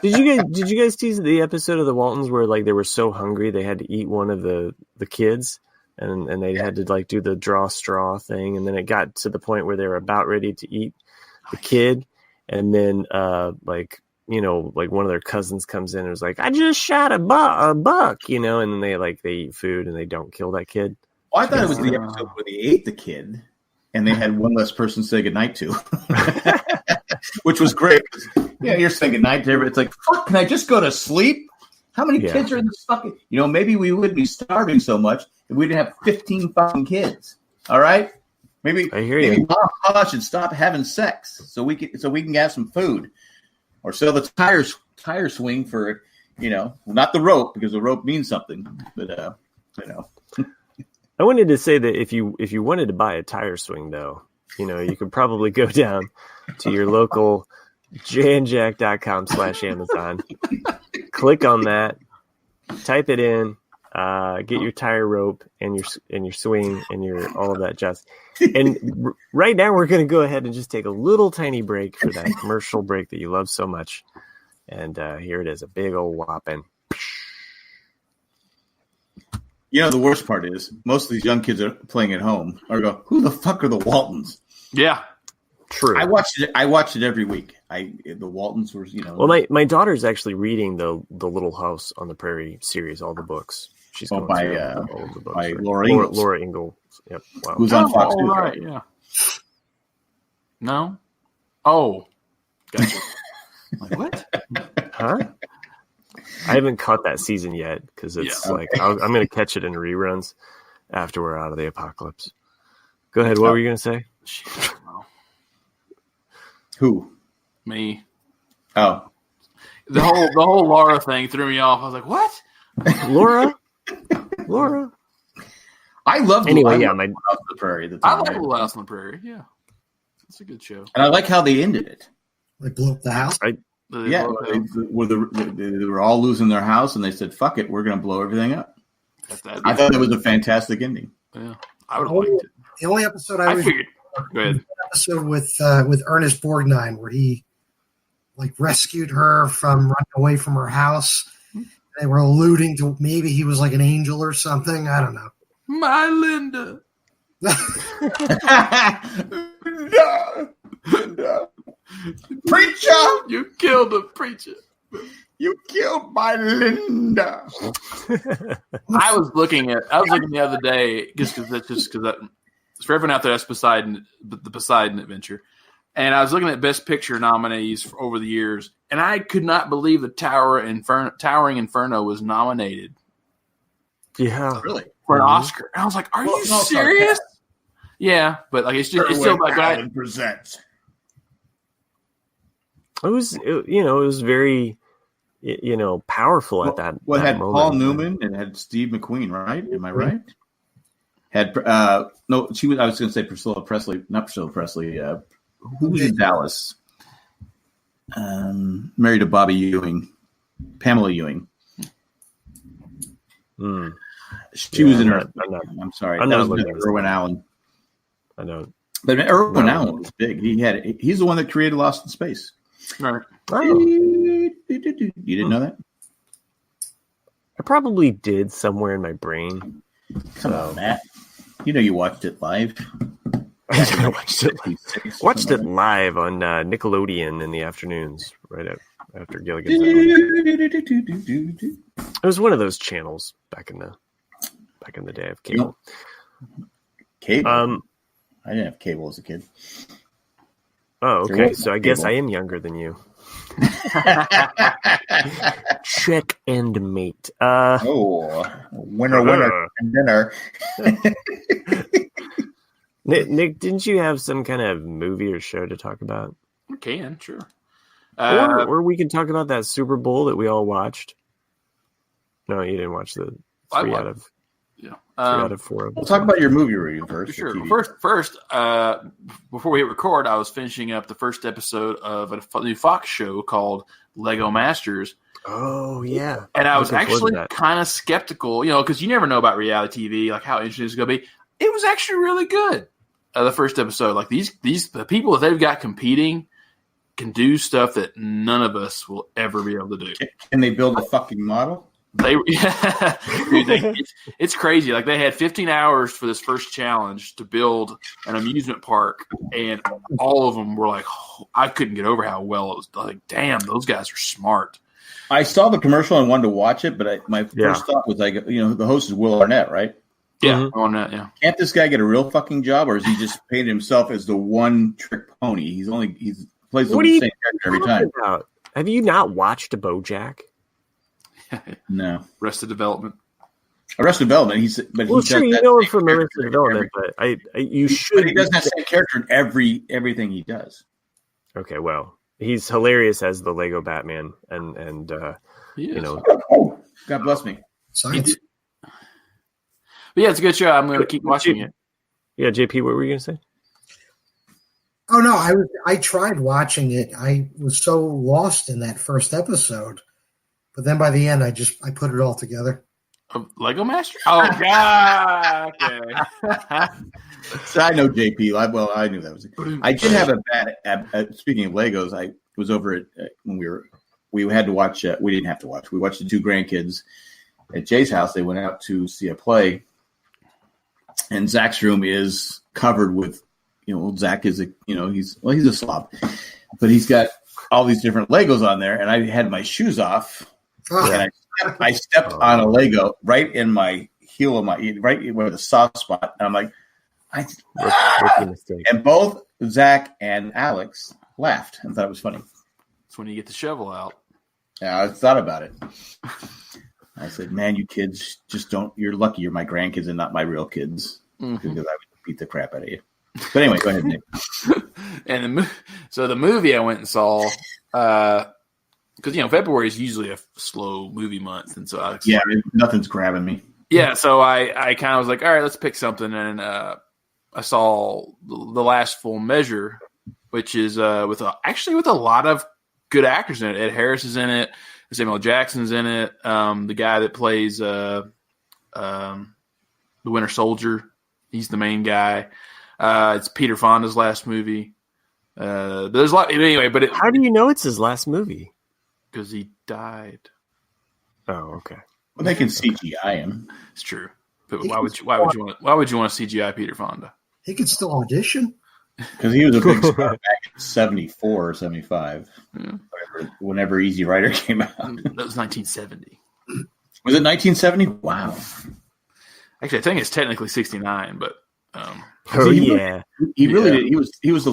[SPEAKER 2] Did you guys tease the episode of the Waltons where like they were so hungry they had to eat one of the kids and they had to like do the draw straw thing, and then it got to the point where they were about ready to eat the kid, and then like one of their cousins comes in and was like, I just shot a buck, and then they eat food and they don't kill that kid.
[SPEAKER 3] Well, I thought it was the episode where they ate the kid and they had one less person to say goodnight to, which was great. You're saying goodnight to everybody. It's like, fuck, can I just go to sleep? How many kids are in this fucking, maybe we wouldn't be starving so much if we didn't have 15 fucking kids. All right. Maybe Mom should stop having sex so we can have some food. Or sell the tire swing for, not the rope, because the rope means something. But
[SPEAKER 2] I wanted to say that if you wanted to buy a tire swing, though, you could probably go down to your local jandjack.com/Amazon, click on that, Type it in. Get your tire rope and your swing and your all of that jazz. And right now we're going to go ahead and just take a little tiny break for that commercial break that you love so much. And here it is, a big old whopping.
[SPEAKER 3] You know, the worst part is most of these young kids are playing at home or go, who the fuck are the Waltons?
[SPEAKER 1] Yeah.
[SPEAKER 2] True.
[SPEAKER 3] I watched it every week. The Waltons were,
[SPEAKER 2] Well, my daughter's actually reading the Little House on the Prairie series, all the books. She's going
[SPEAKER 3] by
[SPEAKER 2] all of the books,
[SPEAKER 3] by
[SPEAKER 2] right?
[SPEAKER 3] Laura Ingalls.
[SPEAKER 2] Laura Ingalls. Yep. Wow.
[SPEAKER 3] Who's on Fox News?
[SPEAKER 1] Right, yeah. No? Oh. Gotcha. Like, what?
[SPEAKER 2] Huh? I haven't caught that season yet because it's I'm going to catch it in reruns after we're out of the apocalypse. Go ahead. What were you going to say?
[SPEAKER 3] Who?
[SPEAKER 1] Me.
[SPEAKER 3] Oh.
[SPEAKER 1] The whole Laura thing threw me off. I was like, what?
[SPEAKER 2] Laura.
[SPEAKER 3] I love
[SPEAKER 2] anyway.
[SPEAKER 3] House on the Prairie.
[SPEAKER 1] I love Little House on the Prairie. Yeah, it's a good show.
[SPEAKER 3] And I like how they ended it.
[SPEAKER 4] They blew up the house.
[SPEAKER 3] They were all losing their house, and they said, "Fuck it, we're going to blow everything up." I thought it was a fantastic ending.
[SPEAKER 1] Yeah, I would have liked it.
[SPEAKER 4] The only episode
[SPEAKER 1] I figured. Go ahead.
[SPEAKER 4] Episode with Ernest Borgnine where he rescued her from running away from her house. They were alluding to maybe he was like an angel or something. I don't know.
[SPEAKER 1] My Linda.
[SPEAKER 3] No. Preacher!
[SPEAKER 1] You killed a preacher.
[SPEAKER 3] You killed my Linda.
[SPEAKER 1] I was looking the other day because for everyone out there, that's the Poseidon Adventure. And I was looking at Best Picture nominees over the years, and I could not believe the Towering Inferno was nominated.
[SPEAKER 2] Yeah,
[SPEAKER 3] really,
[SPEAKER 1] for an Oscar. And I was like, "Are you serious?" Yeah, but it's still like
[SPEAKER 3] Alan presents.
[SPEAKER 2] It was very, powerful at that.
[SPEAKER 3] Well, it had
[SPEAKER 2] moment.
[SPEAKER 3] Paul Newman and had Steve McQueen, right? Am I right? Had no, she was. I was going to say Priscilla Presley, not Priscilla Presley. Who was in Dallas? Married to Bobby Ewing, Pamela Ewing. She was in her. I'm sorry.
[SPEAKER 2] I'm
[SPEAKER 3] that
[SPEAKER 2] not
[SPEAKER 3] was
[SPEAKER 2] looking
[SPEAKER 3] Irwin Allen.
[SPEAKER 2] I know.
[SPEAKER 3] But Irwin Allen was big. He's the one that created Lost in Space.
[SPEAKER 1] Right.
[SPEAKER 2] Oh.
[SPEAKER 3] You didn't know that?
[SPEAKER 2] I probably did somewhere in my brain.
[SPEAKER 3] Come on, Matt. You know you watched it live.
[SPEAKER 2] I watched it live on Nickelodeon in the afternoons, right after Gilligan's Island. It was one of those channels back in the day of cable.
[SPEAKER 3] Cable. I didn't have cable as a kid.
[SPEAKER 2] Oh, okay. So I guess I am younger than you. Check and mate.
[SPEAKER 3] Winner, and dinner.
[SPEAKER 2] Nick, didn't you have some kind of movie or show to talk about?
[SPEAKER 1] We can, sure.
[SPEAKER 2] Or we can talk about that Super Bowl that we all watched. No, you didn't watch the three out of four.
[SPEAKER 3] We'll talk about your movie review first.
[SPEAKER 1] Sure. First, before we hit record, I was finishing up the first episode of a new Fox show called Lego Masters.
[SPEAKER 2] Oh, yeah.
[SPEAKER 1] And I was actually kind of skeptical, because you never know about reality TV, like how interesting it's going to be. It was actually really good. The first episode, like the people that they've got competing can do stuff that none of us will ever be able to do.
[SPEAKER 3] Can they build a fucking model?
[SPEAKER 1] It's crazy. Like they had 15 hours for this first challenge to build an amusement park, and all of them were like, I couldn't get over how well it was. Like, damn, those guys are smart.
[SPEAKER 3] I saw the commercial and wanted to watch it, but my first thought was like, the host is Will Arnett, right?
[SPEAKER 1] Yeah, on that. Yeah.
[SPEAKER 3] Can't this guy get a real fucking job, or is he just painted himself as the one trick pony? He plays the same character every time.
[SPEAKER 2] About? Have you not watched BoJack?
[SPEAKER 3] No.
[SPEAKER 1] Arrested Development.
[SPEAKER 3] Arrested Development. He
[SPEAKER 2] sure, you know him from Arrested Development, but you should.
[SPEAKER 3] But he doesn't have the same character in everything he does.
[SPEAKER 2] Okay, well, he's hilarious as the Lego Batman, and
[SPEAKER 3] God bless me.
[SPEAKER 4] Science.
[SPEAKER 1] But yeah, it's a good show. I'm going to keep watching it.
[SPEAKER 2] Yeah, JP, what were you going to say?
[SPEAKER 4] Oh no, I tried watching it. I was so lost in that first episode. But then by the end, I put it all together.
[SPEAKER 1] Lego Master? Oh, God. Okay.
[SPEAKER 3] So I know JP. I knew that was it. I did have a bad. Speaking of Legos, I was over at when we had to watch. We didn't have to watch. We watched the two grandkids at Jay's house. They went out to see a play, and Zach's room is covered with. Zach is he's a slob, but he's got all these different Legos on there, and I had my shoes off, and I stepped on a Lego right in my heel of right where the soft spot, and I'm like. And both Zach and Alex laughed and thought it was funny.
[SPEAKER 1] That's when you get the shovel out.
[SPEAKER 3] Yeah, I thought about it. I said, "Man, you kids just don't. You're lucky you're my grandkids and not my real kids, because I would beat the crap out of you." But anyway, go ahead, Nick.
[SPEAKER 1] And so the movie I went and saw, because February is usually a slow movie month, and so
[SPEAKER 3] nothing's grabbing me.
[SPEAKER 1] Yeah, so I kind of was like, all right, let's pick something, and I saw The Last Full Measure, which is with a lot of good actors in it. Ed Harris is in it. Samuel L. Jackson's in it. The guy that plays the Winter Soldier, he's the main guy. It's Peter Fonda's last movie. There's a lot anyway. But
[SPEAKER 2] how do you know it's his last movie?
[SPEAKER 1] Because he died.
[SPEAKER 2] Oh, okay.
[SPEAKER 3] Well, they can CGI him.
[SPEAKER 1] It's true. But why would you want to CGI Peter Fonda?
[SPEAKER 4] He could still audition.
[SPEAKER 3] Because he was a big star back in 74 or 75. Yeah. Whenever Easy Rider came out.
[SPEAKER 1] That was 1970.
[SPEAKER 3] Was it 1970? Wow.
[SPEAKER 1] Actually, I think it's technically 69, but
[SPEAKER 3] he really did. He was the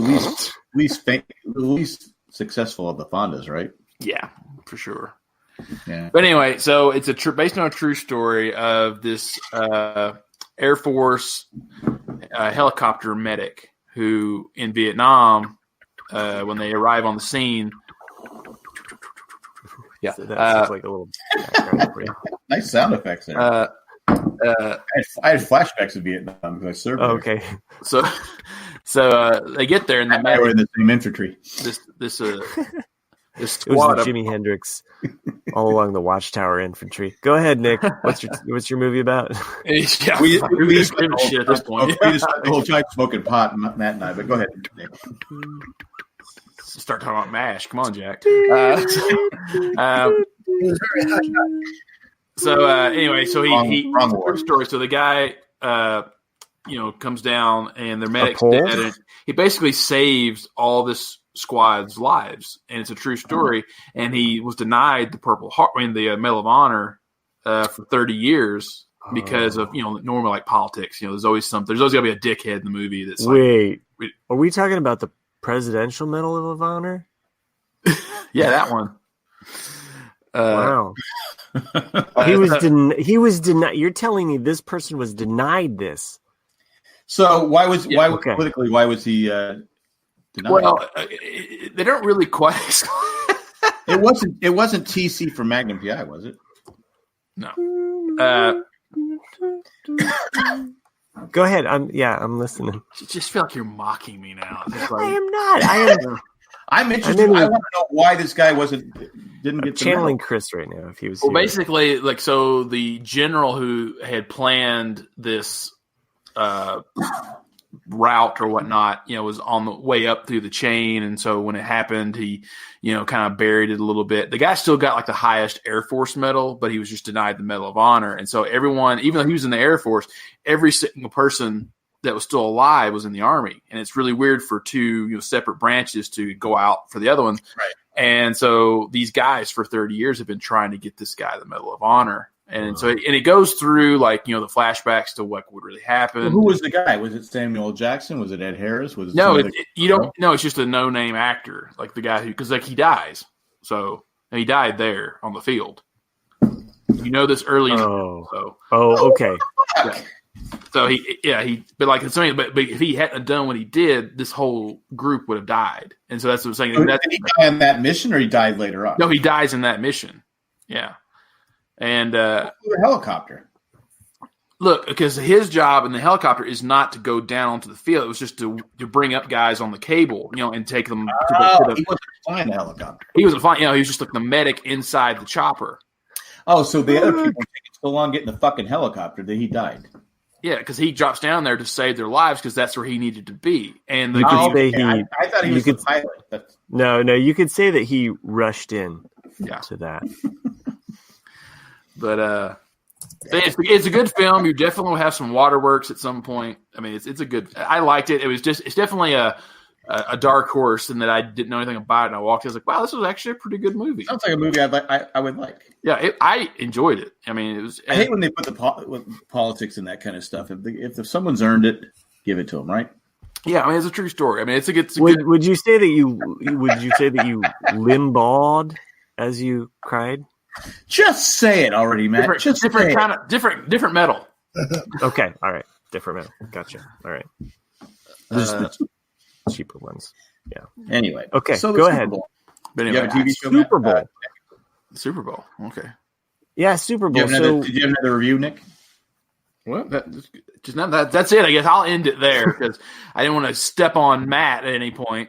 [SPEAKER 3] least successful of the Fondas, right?
[SPEAKER 1] Yeah, for sure.
[SPEAKER 3] Yeah.
[SPEAKER 1] But anyway, so it's based on a true story of this Air Force helicopter medic who, in Vietnam, when they arrive on the scene,
[SPEAKER 2] so that sounds like a little
[SPEAKER 3] nice sound effects there. I had flashbacks of Vietnam because I served there.
[SPEAKER 2] Okay.
[SPEAKER 1] So they get there and
[SPEAKER 3] they were in the same infantry.
[SPEAKER 1] This
[SPEAKER 2] it was the Jimi Hendrix all along the Watchtower infantry. Go ahead, Nick. What's your movie about?
[SPEAKER 1] Yeah,
[SPEAKER 3] we
[SPEAKER 1] just shit at this point.
[SPEAKER 3] We just spent the whole time smoking pot, Matt and I. But go ahead, Nick.
[SPEAKER 1] Start talking about MASH. Come on, Jack. Anyway, so he wrong story. So the guy, comes down and their medic's dead, and he basically saves all this squad's lives, and it's a true story. And he was denied the the Medal of Honor for 30 years because of normal like politics. There's always got to be a dickhead in the movie. That's
[SPEAKER 2] are we talking about the Presidential Medal of Honor?
[SPEAKER 1] Yeah, that one.
[SPEAKER 2] Wow. He was denied. You're telling me this person was denied this?
[SPEAKER 3] So politically why was he denied?
[SPEAKER 1] Well, they don't really quite.
[SPEAKER 3] It wasn't TC for Magnum PI, was it?
[SPEAKER 1] No.
[SPEAKER 2] Go ahead. I'm listening.
[SPEAKER 1] I just feel like you're mocking me now.
[SPEAKER 2] I am not.
[SPEAKER 3] I'm interested. I want to know why this guy didn't get
[SPEAKER 2] channeling Chris right now. If he was
[SPEAKER 1] basically the general who had planned this route or whatnot, was on the way up through the chain, and so when it happened, he, kind of buried it a little bit. The guy still got like the highest Air Force medal, but he was just denied the Medal of Honor, and so everyone, even though he was in the Air Force, every single person that was still alive was in the Army, and it's really weird for two separate branches to go out for the other one.
[SPEAKER 3] Right.
[SPEAKER 1] And so these guys for 30 years have been trying to get this guy the Medal of Honor. And so it goes through the flashbacks to what would really happen.
[SPEAKER 3] Well, who was the guy? Was it Samuel L. Jackson? Was it Ed Harris? Was it
[SPEAKER 1] you don't know. It's just a no-name actor, like the guy because he dies. So he died there on the field. This early.
[SPEAKER 2] Okay.
[SPEAKER 1] Yeah. So but if he hadn't done what he did, this whole group would have died. And so that's what I'm saying.
[SPEAKER 3] Did he die in that mission, or he died later on?
[SPEAKER 1] No, he dies in that mission. Yeah. And
[SPEAKER 3] the helicopter.
[SPEAKER 1] Look, because his job in the helicopter is not to go down onto the field. It was just to bring up guys on the cable, and take them.
[SPEAKER 3] He wasn't flying the helicopter.
[SPEAKER 1] He wasn't flying. He was just like the medic inside the chopper.
[SPEAKER 3] Oh, so the other people taking so long getting the fucking helicopter that he died.
[SPEAKER 1] Yeah, because he drops down there to save their lives because that's where he needed to be. And
[SPEAKER 3] I thought he was the pilot. But...
[SPEAKER 2] No, you could say that he rushed in to that.
[SPEAKER 1] But it's a good film. You definitely will have some waterworks at some point. I mean, it's a good. I liked it. It's definitely a dark horse, and that I didn't know anything about it. And I walked in, I was like, wow, this was actually a pretty good movie.
[SPEAKER 3] Sounds like a movie I would like.
[SPEAKER 1] Yeah, I enjoyed it. I mean, it was.
[SPEAKER 3] I hate when they put the politics and that kind of stuff. If someone's earned it, give it to them, right?
[SPEAKER 1] Yeah, I mean, it's a true story. I mean, it's a good.
[SPEAKER 2] Would you say that you limbawed as you cried?
[SPEAKER 3] Just say it already, Matt.
[SPEAKER 1] Different metal.
[SPEAKER 2] Okay, all right, different metal. Gotcha. All right, cheaper ones. Yeah.
[SPEAKER 3] Anyway,
[SPEAKER 2] okay,
[SPEAKER 3] so
[SPEAKER 2] go ahead.
[SPEAKER 1] But anyway,
[SPEAKER 3] you have a TV show,
[SPEAKER 2] Super Bowl.
[SPEAKER 1] Super Bowl. Okay.
[SPEAKER 2] Yeah, Super Bowl.
[SPEAKER 3] Did you have another review, Nick?
[SPEAKER 1] Well, that's it. I guess I'll end it there because I didn't want to step on Matt at any point.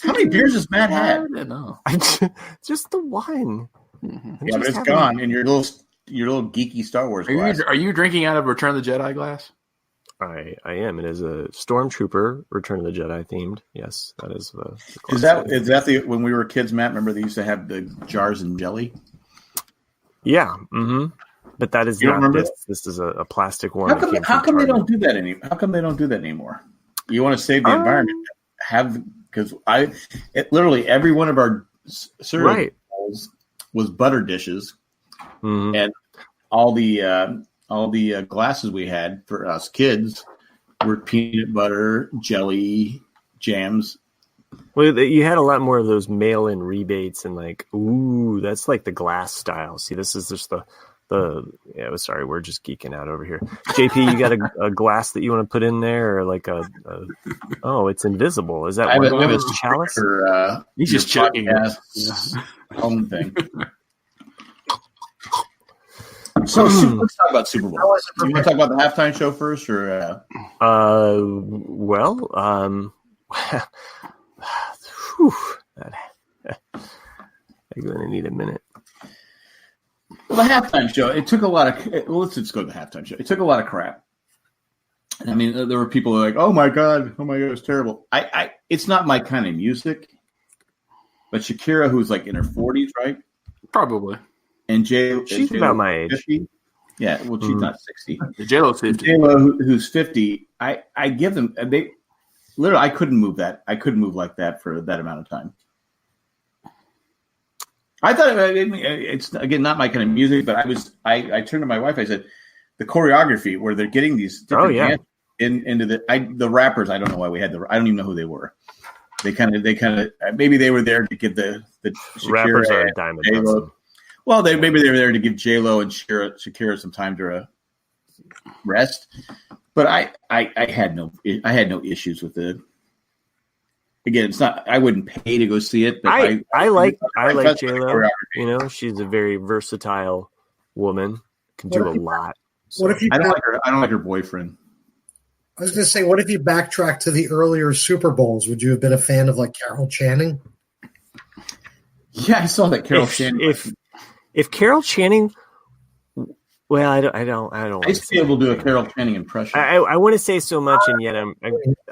[SPEAKER 3] How many beers has Matt had?
[SPEAKER 1] I don't know.
[SPEAKER 2] Just the one.
[SPEAKER 1] Mm-hmm.
[SPEAKER 3] Yeah, but it's gone in your little geeky Star Wars glass.
[SPEAKER 1] Are you drinking out of Return of the Jedi glass?
[SPEAKER 2] I am. It is a Stormtrooper Return of the Jedi themed. Yes, that is the
[SPEAKER 3] Is that when we were kids, Matt? Remember they used to have the jars and jelly?
[SPEAKER 2] Yeah. Mm-hmm. But that is not this. This is a plastic one.
[SPEAKER 3] How come they don't do that anymore? How come they don't do that anymore? You want to save the environment? Because literally every one of our cereal bowls was butter dishes, and all the glasses we had for us kids were peanut butter, jelly, jams.
[SPEAKER 2] Well, you had a lot more of those mail-in rebates and that's like the glass style. See, this is just sorry, we're just geeking out over here. JP, you got a glass that you want to put in there, or like it's invisible. Is that one of those chalice?
[SPEAKER 1] He's just checking
[SPEAKER 3] own thing. So let's talk about Super Bowl. You want to talk about the halftime show first, or?
[SPEAKER 2] I'm going to need a minute.
[SPEAKER 3] Well, the halftime show, it took a lot of. Well, let's just go to the halftime show. It took a lot of crap. I mean, there were people who were like, "Oh my god, it's terrible." It's not my kind of music. But Shakira, who's like in her 40s, right?
[SPEAKER 1] Probably.
[SPEAKER 3] And
[SPEAKER 2] she's about my age.
[SPEAKER 3] 50? Yeah, well, she's not 60.
[SPEAKER 1] J-Lo's 50.
[SPEAKER 3] J-Lo, who's 50, I give them. They literally, I couldn't move that. I couldn't move like that for that amount of time. I thought it's again not my kind of music, but I turned to my wife. I said, the choreography where they're getting these different into the rappers. I don't know why we had I don't even know who they were. They kind of maybe they were there to give the Shakira
[SPEAKER 2] rappers are a dime a dozen.
[SPEAKER 3] Well, maybe they were there to give J-Lo and Shakira some time to rest. But I had no issues with it. Again, it's not. I wouldn't pay to go see it. But
[SPEAKER 2] I like J-Lo. You know, she's a very versatile woman. Can do a lot.
[SPEAKER 4] So. What if you?
[SPEAKER 3] I don't like her boyfriend.
[SPEAKER 4] I was going to say, what if you backtrack to the earlier Super Bowls? Would you have been a fan of like Carol Channing?
[SPEAKER 3] Yeah, I saw that Carol Channing.
[SPEAKER 2] If Carol Channing, well, I don't.
[SPEAKER 3] I used to be able to do a Carol Channing impression.
[SPEAKER 2] I want to say so much, and yet I'm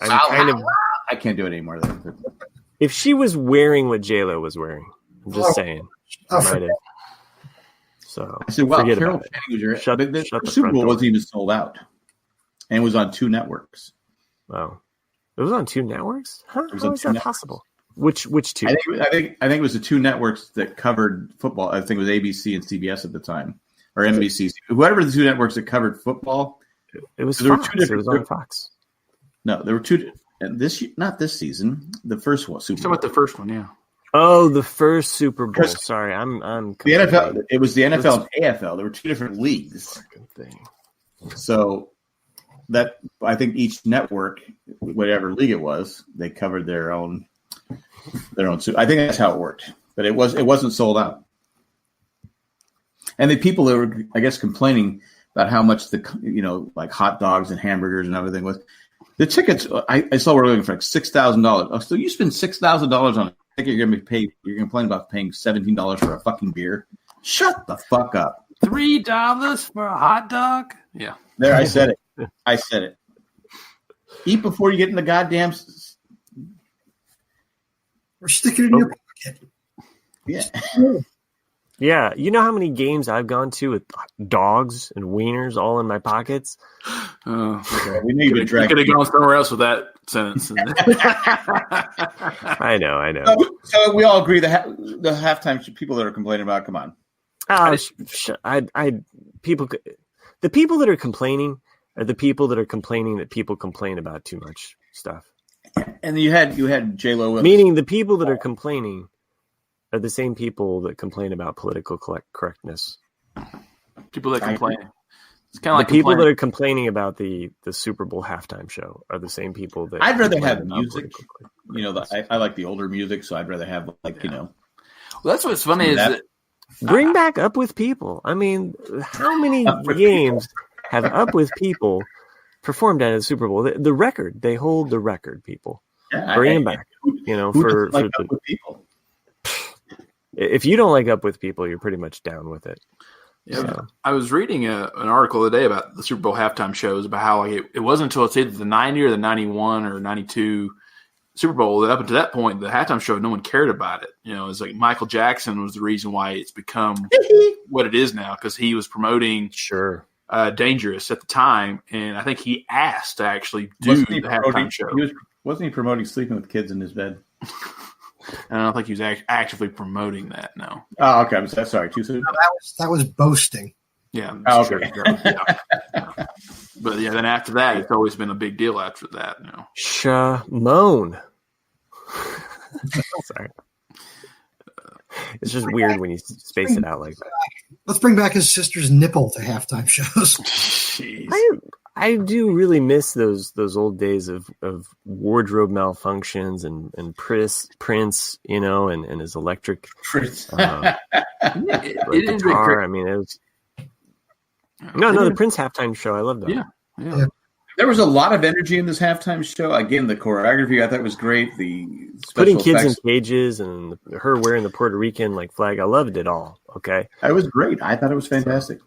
[SPEAKER 2] kind of.
[SPEAKER 3] I can't do it anymore.
[SPEAKER 2] If she was wearing what J-Lo was wearing, I'm just saying. So
[SPEAKER 3] I said, "Wow,
[SPEAKER 2] forget
[SPEAKER 3] Carol
[SPEAKER 2] about
[SPEAKER 3] Channing was your."
[SPEAKER 2] Shut
[SPEAKER 3] the Super Bowl wasn't even sold out, and it was on 2 networks.
[SPEAKER 2] Wow, it was on 2 networks. How is that possible? Which 2?
[SPEAKER 3] I think it was the 2 networks that covered football. I think it was ABC and CBS at the time, or NBC. Whatever the 2 networks that covered football.
[SPEAKER 2] It was Fox. It was on Fox.
[SPEAKER 3] No, there were 2. And not this season. The first one.
[SPEAKER 1] Super Bowl. About the first one, yeah.
[SPEAKER 2] Oh, the first Super Bowl. Sorry, I'm
[SPEAKER 3] the NFL. It was the NFL and AFL. There were 2 different leagues.
[SPEAKER 2] Thing.
[SPEAKER 3] So that I think each network, whatever league it was, they covered their own. I think that's how it worked. But it wasn't sold out. And the people that were, I guess, complaining about how much like hot dogs and hamburgers and everything was. The tickets I saw were looking for like $6,000. Oh, so you spend $6,000 on a ticket, you're going to complain about paying $17 for a fucking beer. Shut the fuck up.
[SPEAKER 1] $3 for a hot dog? Yeah.
[SPEAKER 3] There, I said it. I said it. Eat before you get in the goddamn.
[SPEAKER 4] Or stick it in your pocket.
[SPEAKER 3] Yeah.
[SPEAKER 2] Yeah, you know how many games I've gone to with dogs and wieners all in my pockets?
[SPEAKER 1] Okay.
[SPEAKER 3] We need to
[SPEAKER 1] You could have gone somewhere else with that sentence.
[SPEAKER 2] I know.
[SPEAKER 3] So we all agree the halftime people that are complaining about, come on.
[SPEAKER 2] The people that are complaining are the people that are complaining that people complain about too much stuff.
[SPEAKER 3] And you had J-Lo with
[SPEAKER 2] Meaning the people that are complaining are the same people that complain about political correctness.
[SPEAKER 1] People that complain. It's kind of like
[SPEAKER 2] the people that are complaining about the Super Bowl halftime show are the same people that
[SPEAKER 3] I'd rather have music. You know, I like the older music, so I'd rather have
[SPEAKER 1] Well, that's what's funny is that
[SPEAKER 2] bring back Up With People. I mean, how many games have Up With People performed at a Super Bowl? The record, they hold the record. People, bring them back. You know, for
[SPEAKER 3] Up With People.
[SPEAKER 2] If you don't like Up With People, you're pretty much down with it.
[SPEAKER 1] Yeah, so. I was reading an article the other day about the Super Bowl halftime shows, about how it wasn't until it's either the 90 or the 91 or 92 Super Bowl that up until that point, the halftime show, no one cared about it. You know, it's like Michael Jackson was the reason why it's become what it is now, because he was promoting Dangerous at the time, and I think he asked to actually do the halftime show.
[SPEAKER 3] Wasn't he promoting sleeping with kids in his bed?
[SPEAKER 1] I don't think he was actively promoting that. No.
[SPEAKER 3] Oh, okay. I'm sorry. Too soon.
[SPEAKER 4] No, that was boasting.
[SPEAKER 1] Yeah.
[SPEAKER 3] Okay.
[SPEAKER 1] Yeah. But yeah, then after that, it's always been a big deal. After that, you know.
[SPEAKER 2] Shimon. Sorry. It's just weird when you space it out like that.
[SPEAKER 4] Let's bring back his sister's nipple to halftime shows.
[SPEAKER 1] Jeez.
[SPEAKER 2] I do really miss those old days of wardrobe malfunctions and Prince, you know, and his electric
[SPEAKER 3] Prince.
[SPEAKER 2] Guitar. I mean, it was the Prince halftime show. I love that.
[SPEAKER 1] Yeah.
[SPEAKER 3] There was a lot of energy in this halftime show. Again, the choreography I thought was great. The
[SPEAKER 2] putting kids in cages and her wearing the Puerto Rican flag. I loved it all. Okay,
[SPEAKER 3] it was great. I thought it was fantastic.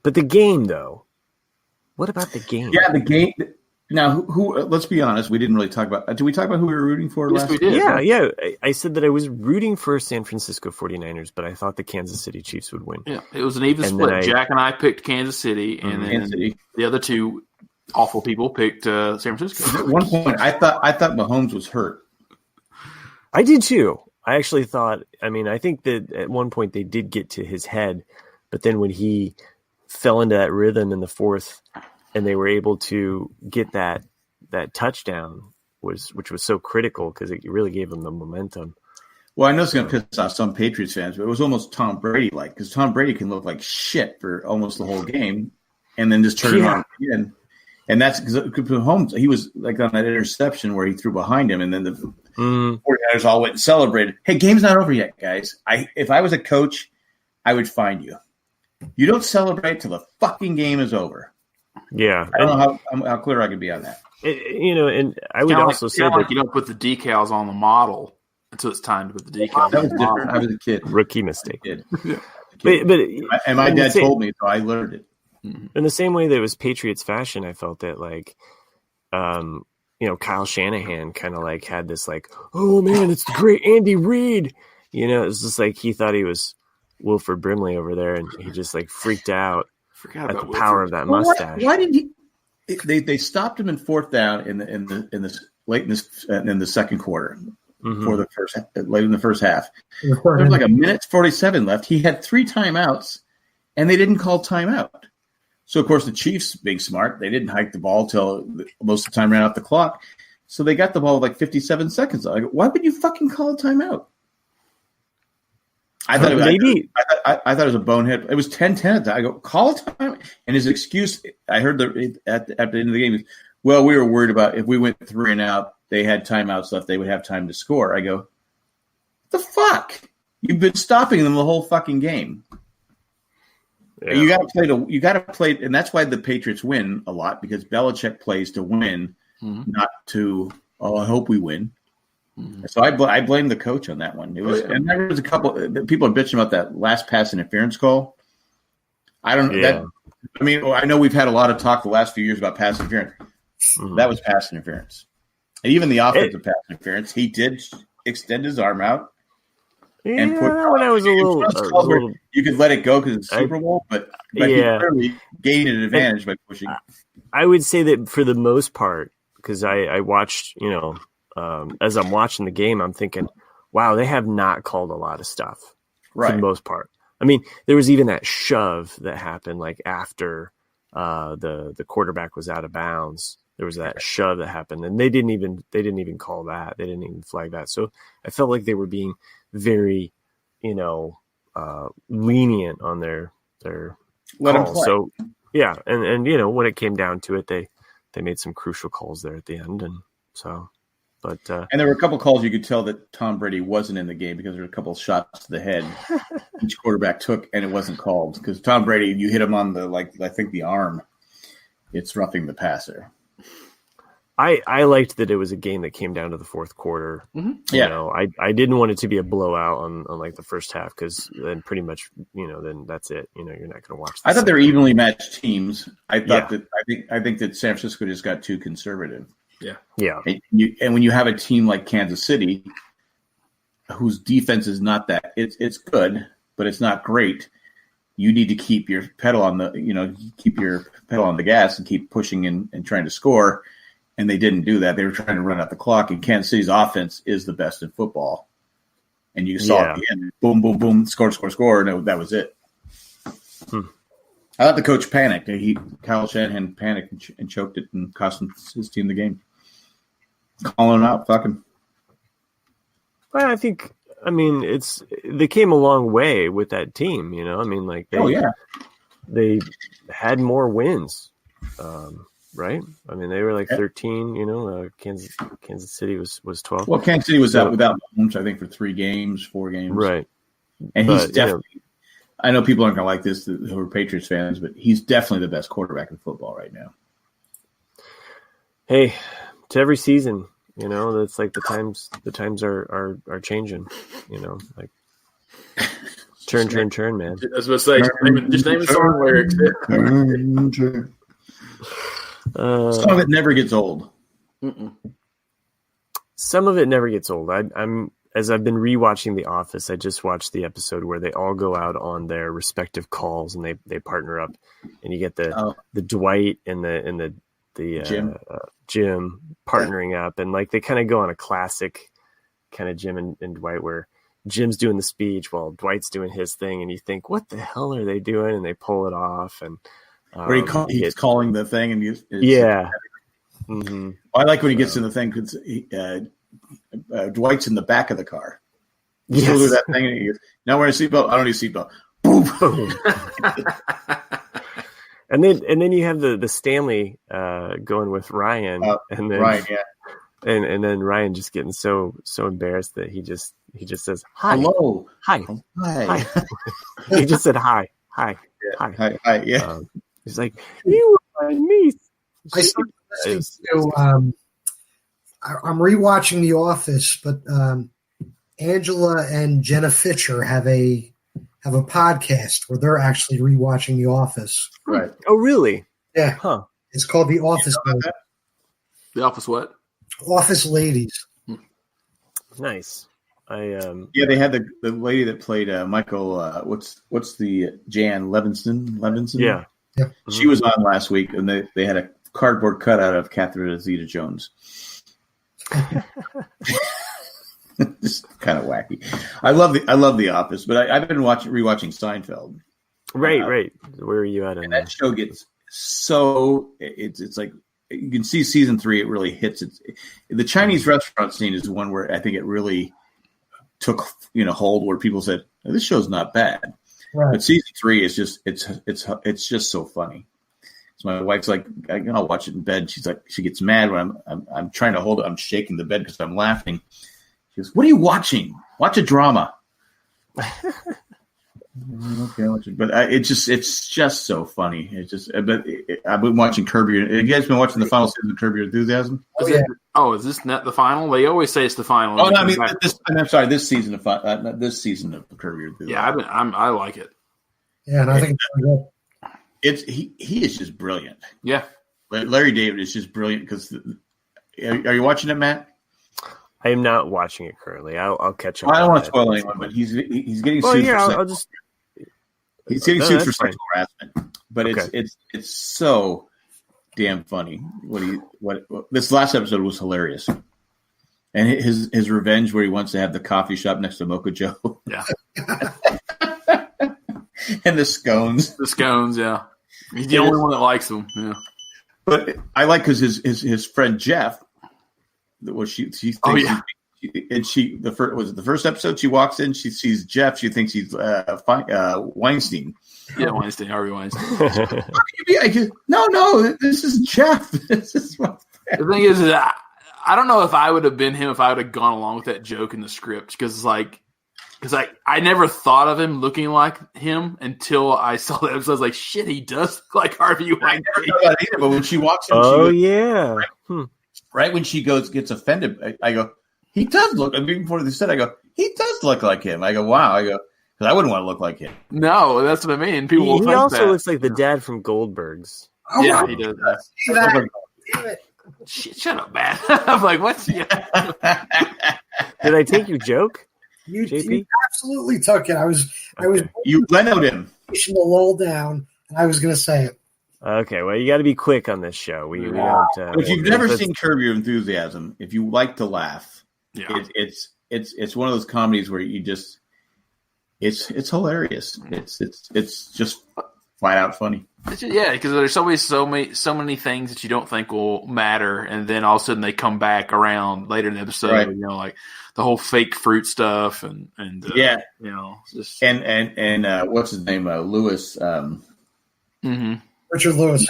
[SPEAKER 2] But the game, though. What about the game?
[SPEAKER 3] Yeah, the game. Now, who? Let's be honest. We didn't really talk about. Did we talk about who we were rooting for last
[SPEAKER 1] we did.
[SPEAKER 2] Yeah. I said that I was rooting for San Francisco 49ers, but I thought the Kansas City Chiefs would win.
[SPEAKER 1] Yeah, it was an even split. Jack and I picked Kansas City, and then the other two awful people picked San Francisco.
[SPEAKER 3] At one point, I thought Mahomes was hurt.
[SPEAKER 2] I did too. I actually thought. I mean, I think that at one point they did get to his head, but then when he fell into that rhythm in the fourth, and they were able to get that touchdown, which was so critical because it really gave them the momentum.
[SPEAKER 3] Well, I know it's going to piss off some Patriots fans, but it was almost Tom Brady-like, because Tom Brady can look like shit for almost the whole game and then just turn it on again. And that's because Mahomes, he was like on that interception where he threw behind him, and then the 49ers all went and celebrated. Hey, game's not over yet, guys. If I was a coach, I would fine you. You don't celebrate till the fucking game is over.
[SPEAKER 2] Yeah.
[SPEAKER 3] I don't know how clear I could be on that.
[SPEAKER 2] And I would also say that
[SPEAKER 1] you don't put the decals on the model until it's time to put the decals.
[SPEAKER 3] That was different. I was a kid.
[SPEAKER 2] Rookie mistake.
[SPEAKER 3] But my dad told me, so I learned it.
[SPEAKER 2] In the same way that it was Patriots fashion, I felt that Kyle Shanahan kind of had this oh man, it's the great Andy Reid. You know, it's just he thought he was Wilford Brimley over there, and he just freaked out at the power of that mustache.
[SPEAKER 3] Why did he? They stopped him in fourth down in the second quarter for the first late in the first half. There was a minute 47 left. He had 3 timeouts, and they didn't call timeout. So of course the Chiefs, being smart, they didn't hike the ball till most of the time ran out the clock. So they got the ball with 57 seconds. I go, why would you fucking call a timeout? I thought it was a bonehead. It was 10-10. I go, call a time. And his excuse, I heard at the end of the game, well, we were worried about if we went 3 and out, they had timeouts left, they would have time to score. I go, what the fuck? You've been stopping them the whole fucking game. Yeah. You got to play, and that's why the Patriots win a lot, because Belichick plays to win, not to, I hope we win. So I blame the coach on that one. It was, and there was a couple people are bitching about that last pass interference call. I don't know that. I mean, I know we've had a lot of talk the last few years about pass interference. That was pass interference, and even the offensive pass interference. He did extend his arm out and put.
[SPEAKER 2] When I was a little,
[SPEAKER 3] you could let it go because it's Super Bowl, but he clearly gained an advantage by pushing.
[SPEAKER 2] I would say that for the most part, because I watched, as I'm watching the game, I'm thinking, wow, they have not called a lot of stuff for the most part. I mean, there was even that shove that happened like after the quarterback was out of bounds. There was that shove that happened, and they didn't even call that. They didn't even flag that. So I felt like they were being very, lenient on their calls. So yeah, and when it came down to it, they made some crucial calls there at the end, and so. But,
[SPEAKER 3] and there were a couple calls you could tell that Tom Brady wasn't in the game because there were a couple of shots to the head each quarterback took, and it wasn't called because Tom Brady, you hit him on the arm, it's roughing the passer.
[SPEAKER 2] I liked that it was a game that came down to the fourth quarter.
[SPEAKER 3] Mm-hmm.
[SPEAKER 2] I didn't want it to be a blowout on like the first half because then pretty much then that's it. You're not going to watch.
[SPEAKER 3] I thought they were evenly matched teams. I think that San Francisco just got too conservative.
[SPEAKER 2] Yeah.
[SPEAKER 3] And when you have a team like Kansas City, whose defense is not that it's good, but it's not great, you need to keep your pedal on the gas and keep pushing and trying to score. And they didn't do that. They were trying to run out the clock. And Kansas City's offense is the best in football. And you saw at the end, boom, boom, boom, score, and that was it. I thought the coach panicked. Kyle Shanahan panicked and choked it and cost his team the game. Calling him out, fuck him.
[SPEAKER 2] Well, they came a long way with that team. They had more wins, right? I mean, they were like 13. Kansas City was 12.
[SPEAKER 3] Well, Kansas City was out without Mahomes, I think, for 4 games,
[SPEAKER 2] right?
[SPEAKER 3] And he's definitely. I know people aren't going to like this who are Patriots fans, but he's definitely the best quarterback in football right now.
[SPEAKER 2] Hey, to every season, that's like the times are changing, like turn, man.
[SPEAKER 1] I was going to say, just name the song lyrics.
[SPEAKER 3] Some of it never gets old.
[SPEAKER 2] Some of it never gets old. As I've been rewatching The Office, I just watched the episode where they all go out on their respective calls and they partner up, and you get the Dwight and the Jim partnering up, and like they kind of go on a classic kind of Jim and Dwight where Jim's doing the speech while Dwight's doing his thing, and you think, what the hell are they doing? And they pull it off, and
[SPEAKER 3] where he's calling the thing, and
[SPEAKER 2] Mm-hmm.
[SPEAKER 3] I like when he gets in the thing because Dwight's in the back of the car.
[SPEAKER 2] Yes.
[SPEAKER 3] He'll do that thing, and he goes, "Not wearing a seatbelt. I don't need a seatbelt." Boom.
[SPEAKER 2] And then you have the Stanley going with Ryan, and then
[SPEAKER 3] Ryan,
[SPEAKER 2] and then Ryan just getting so embarrassed that he just says hi,
[SPEAKER 3] hello,
[SPEAKER 2] hi. He just said hi.
[SPEAKER 3] Hi. Yeah.
[SPEAKER 2] He's like, you are my niece.
[SPEAKER 4] I started listening to. I'm rewatching The Office, but Angela and Jenna Fischer have a podcast where they're actually rewatching The Office.
[SPEAKER 3] Right.
[SPEAKER 2] Oh, really?
[SPEAKER 4] Yeah.
[SPEAKER 2] Huh.
[SPEAKER 4] It's called The Office.
[SPEAKER 1] The Office what?
[SPEAKER 4] Office Ladies.
[SPEAKER 2] Nice.
[SPEAKER 3] They had the lady that played Michael. What's the Jan Levinson?
[SPEAKER 2] Yeah.
[SPEAKER 3] She was on last week, and they had a cardboard cutout of Catherine Zeta-Jones. Just kind of wacky. I love the Office, but I've been rewatching Seinfeld.
[SPEAKER 2] Right. Where are you at?
[SPEAKER 3] And that show gets so it's like you can see season 3. It really hits it. The Chinese restaurant scene is one where I think it really took hold, where people said this show's not bad.
[SPEAKER 4] Right.
[SPEAKER 3] But season 3 is just it's just so funny. So my wife's like, I'll watch it in bed. She's like, she gets mad when I'm trying to hold it. I'm shaking the bed because I'm laughing. She goes, "What are you watching? Watch a drama." Okay, but it's just so funny. It's just, I've been watching Curb Your. Have you guys been watching the final season of Curb Your Enthusiasm?
[SPEAKER 1] Is this not the final? They always say it's the final.
[SPEAKER 3] Oh no, I mean I'm sorry, this season of Curb Your Enthusiasm.
[SPEAKER 1] Yeah, I like it.
[SPEAKER 4] Yeah, and I think
[SPEAKER 3] it's he is just brilliant.
[SPEAKER 1] Yeah,
[SPEAKER 3] but Larry David is just brilliant because. Are you watching it, Matt?
[SPEAKER 2] I am not watching it currently. I'll catch up.
[SPEAKER 3] I don't want to spoil anyone, but he's getting sued. He's getting sued for sexual harassment. But it's so damn funny. What this last episode was hilarious, and his revenge where he wants to have the coffee shop next to Mocha Joe.
[SPEAKER 1] Yeah,
[SPEAKER 3] and the scones.
[SPEAKER 1] Yeah, he's the only one that likes them. Yeah,
[SPEAKER 3] but I like because his friend Jeff. Well, she thinks the first episode she walks in, she sees Jeff, she thinks he's Weinstein.
[SPEAKER 1] Yeah, Weinstein, Harvey Weinstein.
[SPEAKER 3] No, this is Jeff. This is what
[SPEAKER 1] the thing is I don't know if I would have been him if I would have gone along with that joke in the script because I never thought of him looking like him until I saw that episode. I was like, shit, he does look like Harvey Weinstein.
[SPEAKER 3] I never thought about it either, but when she walks in, right when she gets offended, I go, he does look. I mean, before they said, I go, he does look like him. I go, wow. I go, because I wouldn't want to look like him.
[SPEAKER 1] No, that's what I mean. People will think
[SPEAKER 2] also looks like the dad from Goldberg's.
[SPEAKER 4] Oh,
[SPEAKER 1] yeah, he does.
[SPEAKER 4] Damn it.
[SPEAKER 1] Shut up, man. I'm like, what?
[SPEAKER 2] Did I take your joke?
[SPEAKER 4] You absolutely took it. I was
[SPEAKER 3] you Leno'd him.
[SPEAKER 4] The lull down, and I was going to say it.
[SPEAKER 2] Okay, well, you got to be quick on this show. We don't.
[SPEAKER 3] If you've never seen Curb Your Enthusiasm, if you like to laugh, it's one of those comedies where you just it's hilarious. It's just flat out funny.
[SPEAKER 1] Yeah, because there's always so many things that you don't think will matter, and then all of a sudden they come back around later in the episode.
[SPEAKER 3] Right.
[SPEAKER 1] You know, like the whole fake fruit stuff, and
[SPEAKER 3] yeah,
[SPEAKER 1] you know, just
[SPEAKER 3] and what's his name, Lewis.
[SPEAKER 4] Richard Lewis.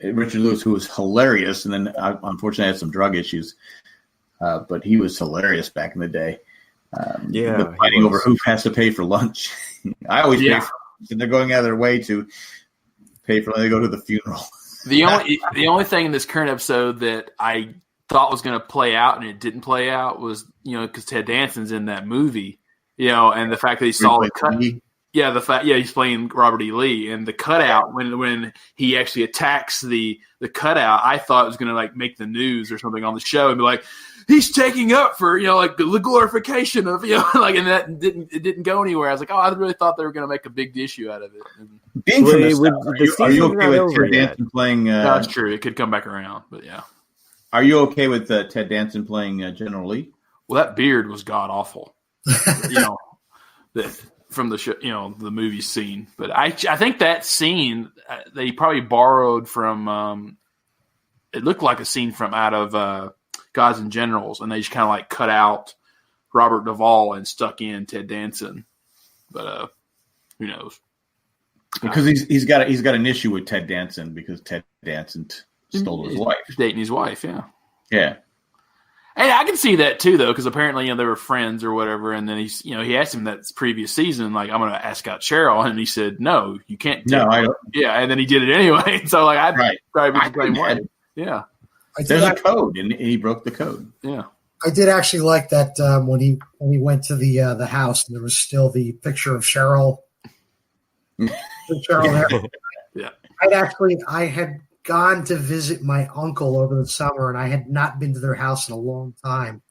[SPEAKER 3] Richard Lewis, who was hilarious, and then unfortunately had some drug issues, but he was hilarious back in the day. The fighting over who has to pay for lunch. I always pay for lunch, and they're going out of their way to pay for. They go to the funeral.
[SPEAKER 1] The only thing in this current episode that I thought was going to play out and it didn't play out was, you know, because Ted Danson's in that movie, you know, and the fact that he saw the cut. Yeah, he's playing Robert E. Lee, and the cutout when he actually attacks the cutout, I thought it was going to like make the news or something on the show and be like, he's taking up for, you know, like the glorification of, you know, like, and that didn't go anywhere. I was like, oh, I really thought they were going to make a big issue out of it.
[SPEAKER 3] Being from are you okay with Ted Danson playing?
[SPEAKER 1] That's true. It could come back around, but yeah.
[SPEAKER 3] Are you okay with Ted Danson playing General Lee?
[SPEAKER 1] Well, that beard was god awful. You know, from the show, you know, the movie scene. But I think that scene they probably borrowed from. It looked like a scene from out of Gods and Generals, and they just kind of like cut out Robert Duvall and stuck in Ted Danson. But who knows?
[SPEAKER 3] Because he's got an issue with Ted Danson because Ted Danson stole his wife,
[SPEAKER 1] dating his wife. Yeah.
[SPEAKER 3] Hey,
[SPEAKER 1] I can see that too, though, because apparently, you know, they were friends or whatever, and then he asked him that previous season, like, I'm going to ask out Cheryl, and he said, no, you can't.
[SPEAKER 3] No, I don't.
[SPEAKER 1] Yeah, and then he did it anyway. So, like, I'd probably be the same way. Yeah,
[SPEAKER 3] there's a code, and he broke the code.
[SPEAKER 1] Yeah,
[SPEAKER 4] I did actually like that when he went to the house, and there was still the picture of Cheryl. Cheryl there.
[SPEAKER 1] Yeah,
[SPEAKER 4] I had gone to visit my uncle over the summer, and I had not been to their house in a long time.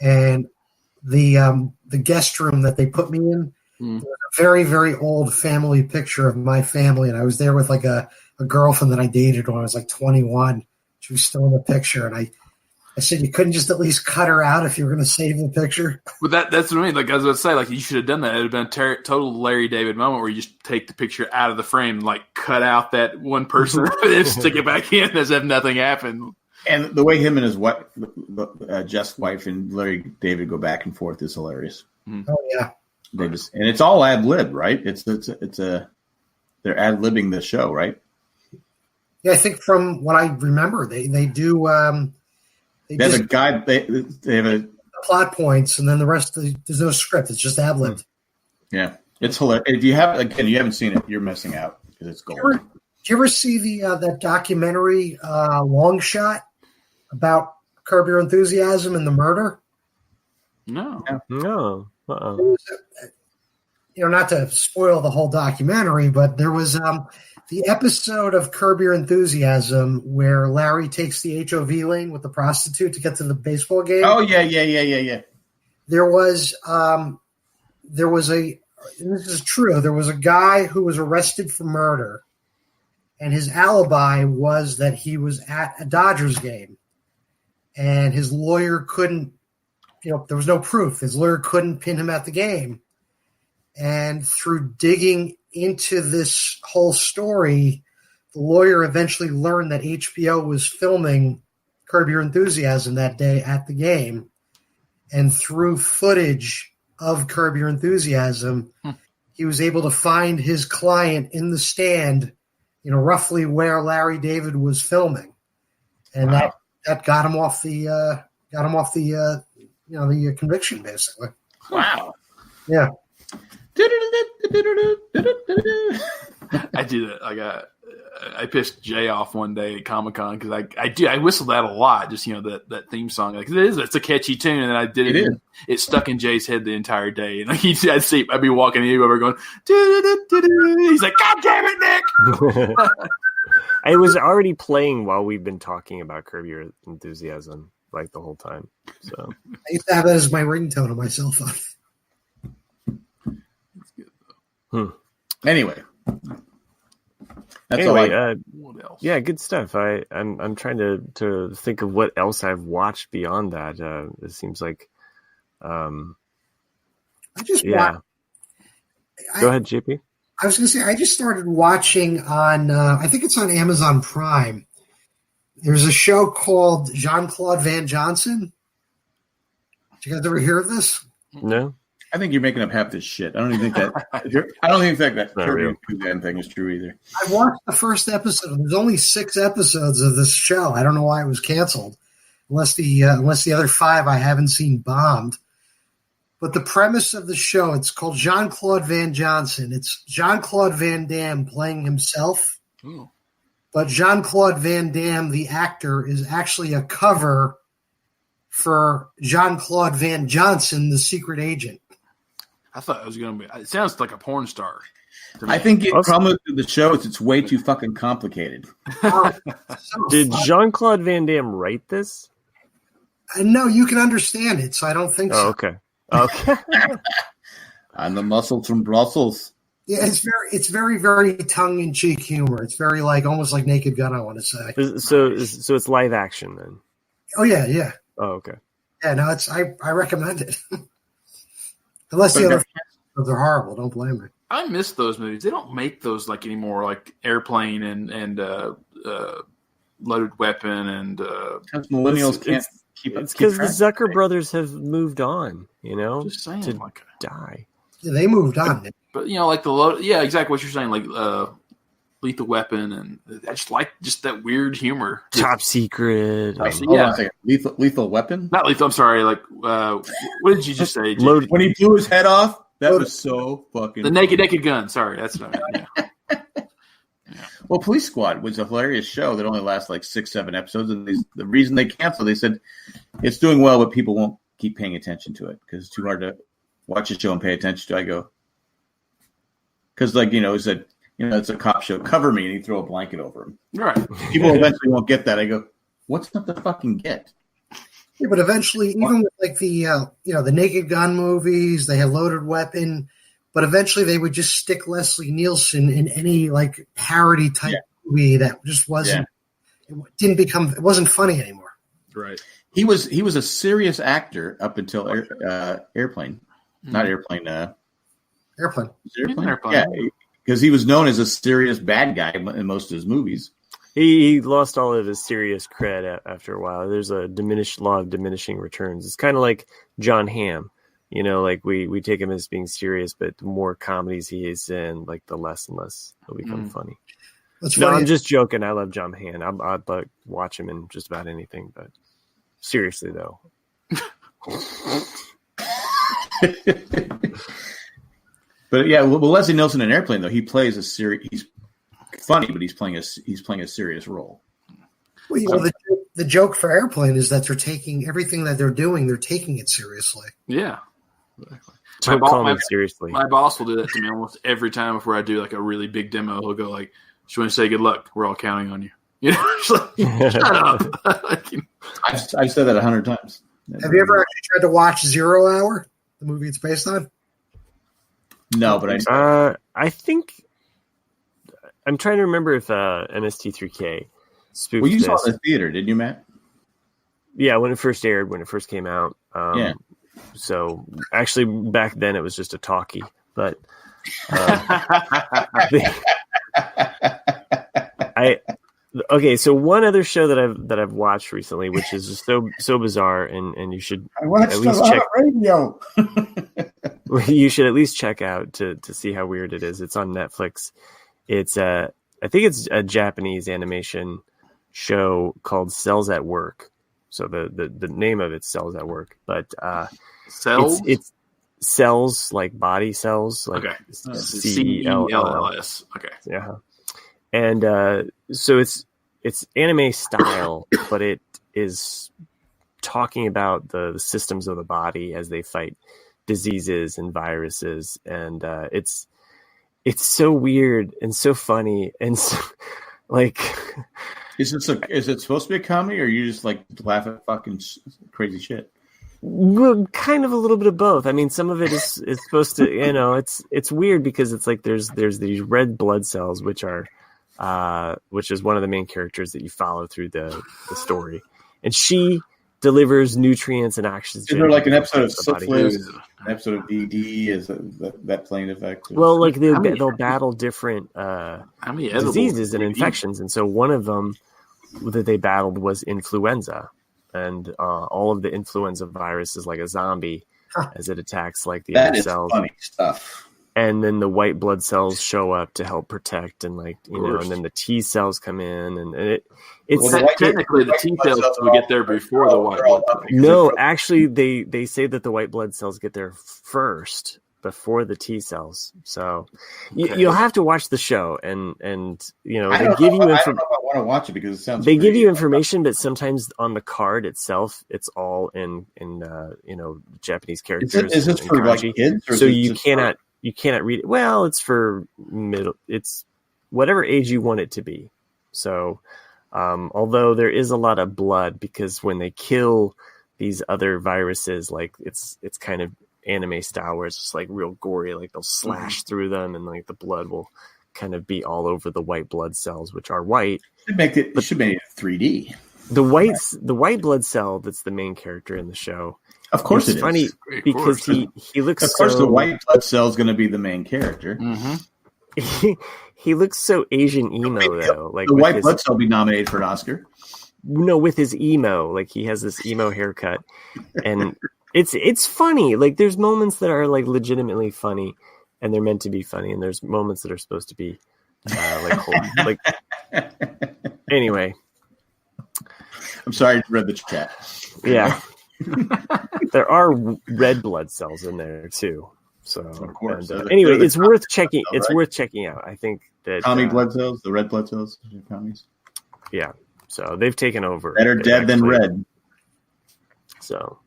[SPEAKER 4] And the guest room that they put me in, was a very, very old family picture of my family, and I was there with like a girlfriend that I dated when I was like 21. She was still in the picture, and I said, you couldn't just at least cut her out if you were going to save the picture?
[SPEAKER 1] But that's what I mean. Like, I was about to say, like, you should have done that. It would have been a total Larry David moment where you just take the picture out of the frame and, like, cut out that one person and stick it back in as if nothing happened.
[SPEAKER 3] And the way him and his wife, Jeff's wife and Larry David go back and forth is hilarious.
[SPEAKER 4] Oh, yeah.
[SPEAKER 3] And it's all ad-lib, right? They're ad-libbing the show, right?
[SPEAKER 4] Yeah, I think from what I remember, they do They
[SPEAKER 3] have a guide. They have a
[SPEAKER 4] plot points, and then the rest there's no script. It's just ad-libbed.
[SPEAKER 3] Yeah. It's hilarious. If you haven't seen it, you're missing out because it's gold.
[SPEAKER 4] Did you ever see that documentary Long Shot about Curb Your Enthusiasm and the murder?
[SPEAKER 1] No.
[SPEAKER 2] No.
[SPEAKER 4] Not to spoil the whole documentary, but there was the episode of Curb Your Enthusiasm where Larry takes the HOV lane with the prostitute to get to the baseball game.
[SPEAKER 3] Oh yeah.
[SPEAKER 4] There was and this is true. There was a guy who was arrested for murder, and his alibi was that he was at a Dodgers game, and his lawyer couldn't. There was no proof. His lawyer couldn't pin him at the game. And through digging into this whole story, the lawyer eventually learned that HBO was filming Curb Your Enthusiasm that day at the game. And through footage of Curb Your Enthusiasm, he was able to find his client in the stand, roughly where Larry David was filming. And
[SPEAKER 1] Wow.
[SPEAKER 4] that got him off the the conviction, basically.
[SPEAKER 3] Wow.
[SPEAKER 4] Yeah.
[SPEAKER 1] I do that. I pissed Jay off one day at Comic-Con because I whistled that a lot. Just that theme song. It's a catchy tune, and then I did it. It stuck in Jay's head the entire day, and I'd be walking in over going. He's like, "God damn it, Nick!"
[SPEAKER 2] It was already playing while we've been talking about Curb Your Enthusiasm like the whole time. So
[SPEAKER 4] I used to have that as my ringtone on my cell phone.
[SPEAKER 3] Anyway, that's all.
[SPEAKER 1] What else?
[SPEAKER 2] Yeah, good stuff. I'm trying to think of what else I've watched beyond that. It seems like,
[SPEAKER 4] I just
[SPEAKER 2] yeah. Go ahead, JP.
[SPEAKER 4] I was going to say I just started watching on. I think it's on Amazon Prime. There's a show called Jean-Claude Van Johnson. Did you guys ever hear of this?
[SPEAKER 2] No.
[SPEAKER 3] I think you're making up half this shit. I don't even think that. I don't even think that thing is true either.
[SPEAKER 4] I watched the first episode. There's only 6 episodes of this show. I don't know why it was canceled, unless the other 5 I haven't seen bombed. But the premise of the show, it's called Jean-Claude Van Johnson. It's Jean-Claude Van Damme playing himself.
[SPEAKER 1] Ooh.
[SPEAKER 4] But Jean-Claude Van Damme, the actor, is actually a cover for Jean-Claude Van Johnson, the secret agent.
[SPEAKER 1] I thought it was going to be. It sounds like a porn star.
[SPEAKER 3] I think the problem with the show is it's way too fucking complicated.
[SPEAKER 2] Did Jean-Claude Van Damme write this?
[SPEAKER 4] No, you can understand it, so I don't think so.
[SPEAKER 2] Okay. Okay.
[SPEAKER 3] I'm the muscles from Brussels.
[SPEAKER 4] Yeah, it's very, very tongue-in-cheek humor. It's very almost like Naked Gun, I want to say.
[SPEAKER 2] So it's live action then.
[SPEAKER 4] Oh yeah.
[SPEAKER 2] Oh, okay.
[SPEAKER 4] Yeah, no, I recommend it. Unless the other episodes are horrible, don't blame me.
[SPEAKER 1] I miss those movies. They don't make those anymore, like Airplane and Loaded Weapon and.
[SPEAKER 3] Because millennials can't keep.
[SPEAKER 2] It's because the Zucker brothers have moved on.
[SPEAKER 1] Just saying,
[SPEAKER 2] to die.
[SPEAKER 4] Yeah, they moved on.
[SPEAKER 1] But like the load. Yeah, exactly what you're saying. Like Lethal Weapon, and I just like that weird humor.
[SPEAKER 2] Top Secret.
[SPEAKER 3] Hold on a second. Lethal Weapon?
[SPEAKER 1] Not lethal. I'm sorry. What did you just say?
[SPEAKER 3] When he blew his head off, that was so fucking.
[SPEAKER 1] The Naked Gun. Sorry, that's what I mean. Yeah.
[SPEAKER 3] Well, Police Squad was a hilarious show that only lasts 6-7 episodes, and the reason they canceled, they said it's doing well, but people won't keep paying attention to it because it's too hard to watch a show and pay attention to. I go because he said. It's a cop show. Cover me, and you throw a blanket over him.
[SPEAKER 1] Right.
[SPEAKER 3] People eventually won't get that. I go, what's not to fucking get?
[SPEAKER 4] Yeah, but eventually, even with the Naked Gun movies, they had Loaded Weapon, but eventually they would just stick Leslie Nielsen in any parody type movie that just wasn't. Yeah. It wasn't funny anymore.
[SPEAKER 1] Right.
[SPEAKER 3] He was a serious actor up until Airplane, not Airplane.
[SPEAKER 4] Airplane.
[SPEAKER 1] Airplane.
[SPEAKER 3] Yeah. Because he was known as a serious bad guy in most of his movies.
[SPEAKER 2] He lost all of his serious cred after a while. There's a law of diminishing returns. It's kind of like John Hamm. We take him as being serious, but the more comedies he is in, the less and less he'll become funny.
[SPEAKER 4] That's
[SPEAKER 2] no,
[SPEAKER 4] funny.
[SPEAKER 2] I'm just joking. I love John Hamm. I'd watch him in just about anything. But seriously, though.
[SPEAKER 3] But yeah, well, Leslie Nielsen in Airplane though, he plays a serious. He's funny, but he's playing a serious role.
[SPEAKER 4] Well, the joke for Airplane is that they're taking everything that they're doing. They're taking it seriously.
[SPEAKER 1] Yeah. Exactly.
[SPEAKER 2] Don't call me seriously.
[SPEAKER 1] My boss will do that to me almost every time before I do like a really big demo. He'll go like, "Just want to say good luck. We're all counting on you." You know, shut up.
[SPEAKER 3] I've said that 100 times.
[SPEAKER 4] Have you ever actually tried to watch 0 Hour, the movie it's based on?
[SPEAKER 3] No, but
[SPEAKER 2] I think I'm trying to remember if MST3K spoofed
[SPEAKER 3] well, you
[SPEAKER 2] this.
[SPEAKER 3] saw it in the theater, didn't you, Matt?
[SPEAKER 2] Yeah, when it first aired, when it first came out.
[SPEAKER 3] Yeah.
[SPEAKER 2] So actually, back then it was just a talkie, but okay. So one other show that I've watched recently, which is just so bizarre, and you should
[SPEAKER 3] at least check radio.
[SPEAKER 2] You should at least check out to see how weird it is. It's on Netflix. It's I think it's a Japanese animation show called Cells at Work. So the name of it's Cells at Work, but
[SPEAKER 1] Cells?
[SPEAKER 2] It's cells, like body cells, like
[SPEAKER 1] okay.
[SPEAKER 2] CELLS.
[SPEAKER 1] Okay.
[SPEAKER 2] Yeah. And so it's anime style, but it is talking about the systems of the body as they fight diseases and viruses, and it's so weird and so funny and so, like.
[SPEAKER 3] Is it supposed to be a comedy, or you just like laugh at fucking crazy shit?
[SPEAKER 2] Well, kind of a little bit of both. I mean, some of it is supposed to, it's weird because it's like there's these red blood cells, which is one of the main characters that you follow through the story, and she delivers nutrients and oxygen.
[SPEAKER 3] Is there like an episode of Syphilis, an episode of DD? Is that playing effect?
[SPEAKER 2] Well, like they'll battle different diseases and
[SPEAKER 1] DD?
[SPEAKER 2] infections, and so one of them that they battled was influenza, and all of the influenza virus is like a zombie as it attacks like the other cells.
[SPEAKER 3] That is funny stuff.
[SPEAKER 2] And then the white blood cells show up to help protect, and and then the T cells come in, and it's
[SPEAKER 1] technically the T cells will get there before the white blood cells.
[SPEAKER 2] No, actually, they say that the white blood cells get there first before the T cells. So you'll have to watch the show, and they give you. I don't know if I want
[SPEAKER 3] to watch it because it sounds.
[SPEAKER 2] They give you information, but sometimes on the card itself, it's all in Japanese characters.
[SPEAKER 3] Is this for like kids? Or
[SPEAKER 2] so you cannot. You cannot read it. Well, it's for middle. It's whatever age you want it to be. So, although there is a lot of blood because when they kill these other viruses, like it's kind of anime style where it's just like real gory. Like they'll slash through them, and like the blood will kind of be all over the white blood cells, which are white.
[SPEAKER 3] It should make it 3D.
[SPEAKER 2] The white blood cell that's the main character in the show.
[SPEAKER 3] Of course,
[SPEAKER 2] it's funny because he looks.
[SPEAKER 3] Of course, the white blood cell is going to be the main character.
[SPEAKER 2] Mm-hmm. He looks so Asian emo though. Like
[SPEAKER 3] the white blood cell be nominated for an Oscar.
[SPEAKER 2] No, with his emo, like he has this emo haircut, and it's funny. Like there's moments that are like legitimately funny, and they're meant to be funny, and there's moments that are supposed to be like anyway.
[SPEAKER 3] I'm sorry to read the chat.
[SPEAKER 2] Yeah. There are red blood cells in there too. So
[SPEAKER 3] of course.
[SPEAKER 2] Anyway, it's worth checking. It's worth checking out. I think that
[SPEAKER 3] commie blood cells, the red blood cells, commies.
[SPEAKER 2] Yeah. So they've taken over.
[SPEAKER 3] Better dead than red.
[SPEAKER 2] So,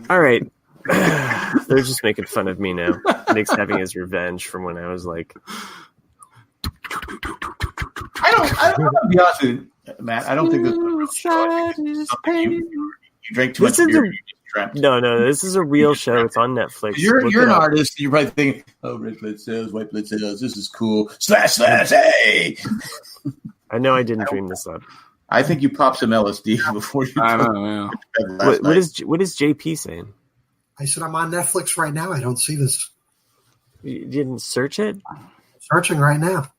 [SPEAKER 2] all right. They're just making fun of me now. Nick's having his revenge from when I was like.
[SPEAKER 3] I don't want to be honest with you, Matt. I don't think this. You drank too much beer. You just dreamt.
[SPEAKER 2] No. This is a real show. It's on Netflix.
[SPEAKER 3] You're an artist. You're probably thinking, "Oh, red blood cells, white blood cells. This is cool." / Hey.
[SPEAKER 2] I know I didn't dream this up.
[SPEAKER 3] I think you popped some LSD before you.
[SPEAKER 1] I know.
[SPEAKER 2] What is JP saying?
[SPEAKER 4] I said I'm on Netflix right now. I don't see this.
[SPEAKER 2] You didn't search it?
[SPEAKER 4] Searching right now.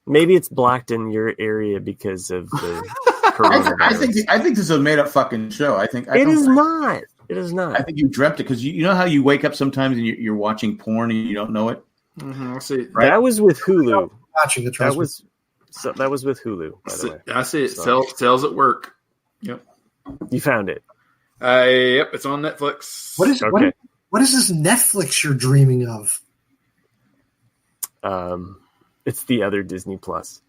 [SPEAKER 2] Maybe it's blocked in your area because of the coronavirus.
[SPEAKER 3] I think this is a made up fucking show.
[SPEAKER 2] It is not. It is not.
[SPEAKER 3] I think you dreamt it because you know how you wake up sometimes and you're watching porn and you don't know it.
[SPEAKER 1] Mm-hmm. See,
[SPEAKER 2] right? That was with Hulu.
[SPEAKER 4] Watching it.
[SPEAKER 2] That was with Hulu. By the way,
[SPEAKER 1] I see it. Cells at Work. Yep.
[SPEAKER 2] You found it.
[SPEAKER 1] Yep. It's on Netflix.
[SPEAKER 4] What is this Netflix you're dreaming of?
[SPEAKER 2] It's the other Disney Plus.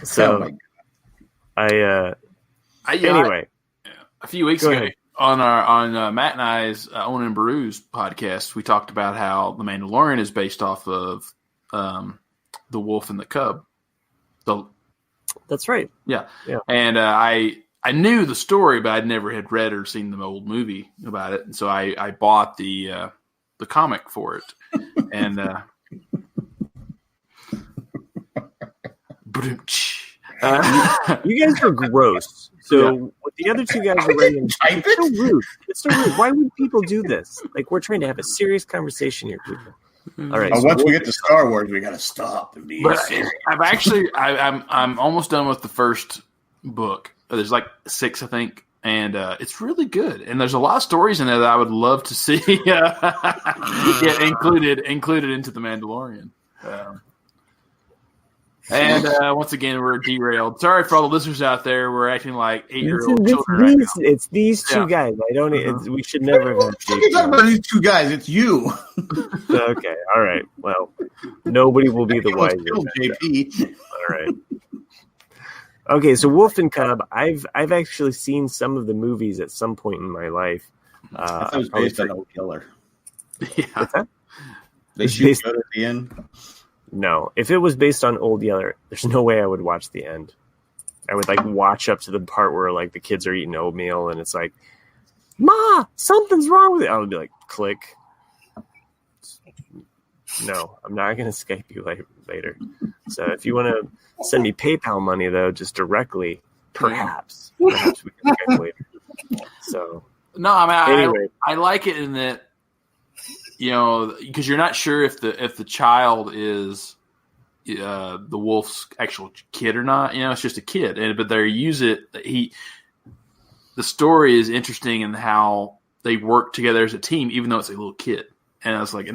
[SPEAKER 2] So anyway,
[SPEAKER 1] a few weeks ago on Matt and I's Own and Brews podcast, we talked about how The Mandalorian is based off of The Wolf and the Cub.
[SPEAKER 2] That's right.
[SPEAKER 1] Yeah. And I knew the story, but I'd never had read or seen the old movie about it, and so I bought the comic for it, and
[SPEAKER 2] you guys are gross. So what the other two guys are writing, it's so rude. It's so rude. Why would people do this? Like, we're trying to have a serious conversation here, people. All right.
[SPEAKER 3] Once we get to Star Wars, we got to stop and be serious.
[SPEAKER 1] I'm almost done with the first book. There's like 6, I think, and it's really good. And there's a lot of stories in there that I would love to see get included into The Mandalorian. And once again, we're derailed. Sorry for all the listeners out there. We're acting like 8-year-old children right now.
[SPEAKER 2] It's these two guys. We should never have.
[SPEAKER 3] You're talking about these two guys. It's you.
[SPEAKER 2] Okay. All right. Well, nobody will be the wiser.
[SPEAKER 3] JP.
[SPEAKER 2] All right. Okay. So Wolf and Cub. I've actually seen some of the movies at some point in my life.
[SPEAKER 3] I thought it was based on Old Killer.
[SPEAKER 1] Yeah.
[SPEAKER 2] What's that?
[SPEAKER 3] They shoot Yoda at the end.
[SPEAKER 2] No, if it was based on Old Yeller, there's no way I would watch the end. I would watch up to the part where the kids are eating oatmeal and it's like, Ma, something's wrong with it. I would be like, click. No, I'm not going to Skype you later. So if you want to send me PayPal money though, just directly, perhaps we can Skype later. So
[SPEAKER 1] no, I mean,
[SPEAKER 2] anyway.
[SPEAKER 1] I like it in that. Because you're not sure if the child is the wolf's actual kid or not. It's just a kid, but they use it. The story is interesting in how they work together as a team, even though it's a little kid. And I was like,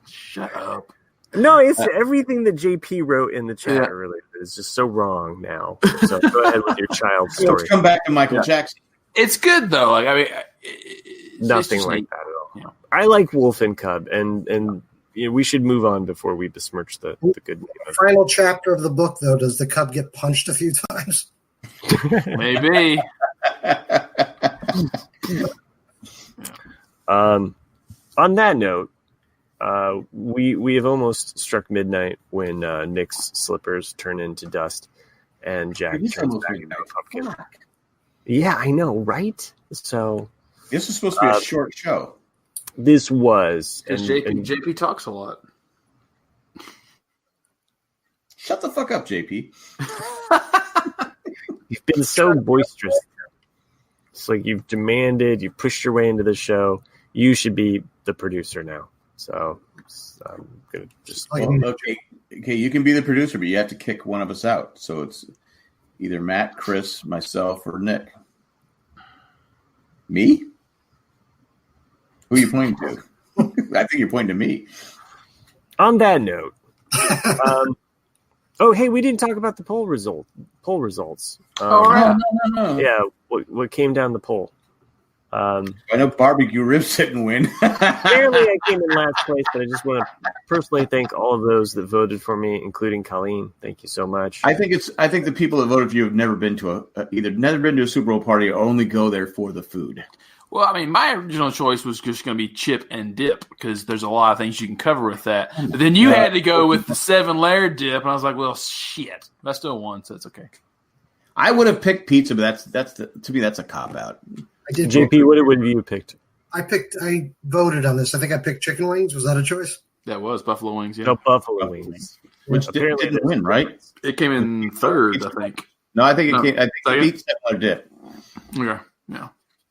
[SPEAKER 1] shut up.
[SPEAKER 2] No, it's everything that JP wrote in the chat earlier. It's just so wrong now. So go ahead with your child story.
[SPEAKER 3] Let's come back to Michael Jackson.
[SPEAKER 1] It's good though.
[SPEAKER 2] Nothing like that at all. I like Wolf and Cub, and we should move on before we besmirch the good name.
[SPEAKER 4] Final chapter of the book, though, does the Cub get punched a few times?
[SPEAKER 1] Maybe.
[SPEAKER 2] On that note, we have almost struck midnight when Nick's slippers turn into dust, and Jack turns back into a pumpkin. Yeah, I know, right? So
[SPEAKER 3] this is supposed to be a short show.
[SPEAKER 2] This was.
[SPEAKER 1] Because JP talks a lot.
[SPEAKER 3] Shut the fuck up, JP.
[SPEAKER 2] You've been so boisterous. It's like you've demanded, you pushed your way into the show. You should be the producer now. So I'm going to just...
[SPEAKER 3] Okay, you can be the producer, but you have to kick one of us out. So it's either Matt, Chris, myself, or Nick. Me? Who are you pointing to? I think you're pointing to me.
[SPEAKER 2] On that note, hey, we didn't talk about the poll results.
[SPEAKER 3] No.
[SPEAKER 2] Yeah, what came down the poll?
[SPEAKER 3] I know barbecue ribs didn't win.
[SPEAKER 2] Apparently, I came in last place, but I just want to personally thank all of those that voted for me, including Colleen. Thank you so much.
[SPEAKER 3] I think the people that voted for you have never been to either never been to a Super Bowl party or only go there for the food.
[SPEAKER 1] Well, I mean, my original choice was just going to be chip and dip because there's a lot of things you can cover with that. But then you had to go with the 7-layer dip, and I was like, well, shit. I still won, so it's okay.
[SPEAKER 3] I would have picked pizza, but to me that's a cop out.
[SPEAKER 4] I did.
[SPEAKER 2] JP, what have you picked?
[SPEAKER 4] I voted on this. I think I picked chicken wings. Was that a choice?
[SPEAKER 1] That was buffalo wings. Yeah,
[SPEAKER 2] no, buffalo wings,
[SPEAKER 3] which didn't win, right?
[SPEAKER 1] It came in third, I think.
[SPEAKER 3] No, I think it beat 7-layer dip.
[SPEAKER 1] Okay.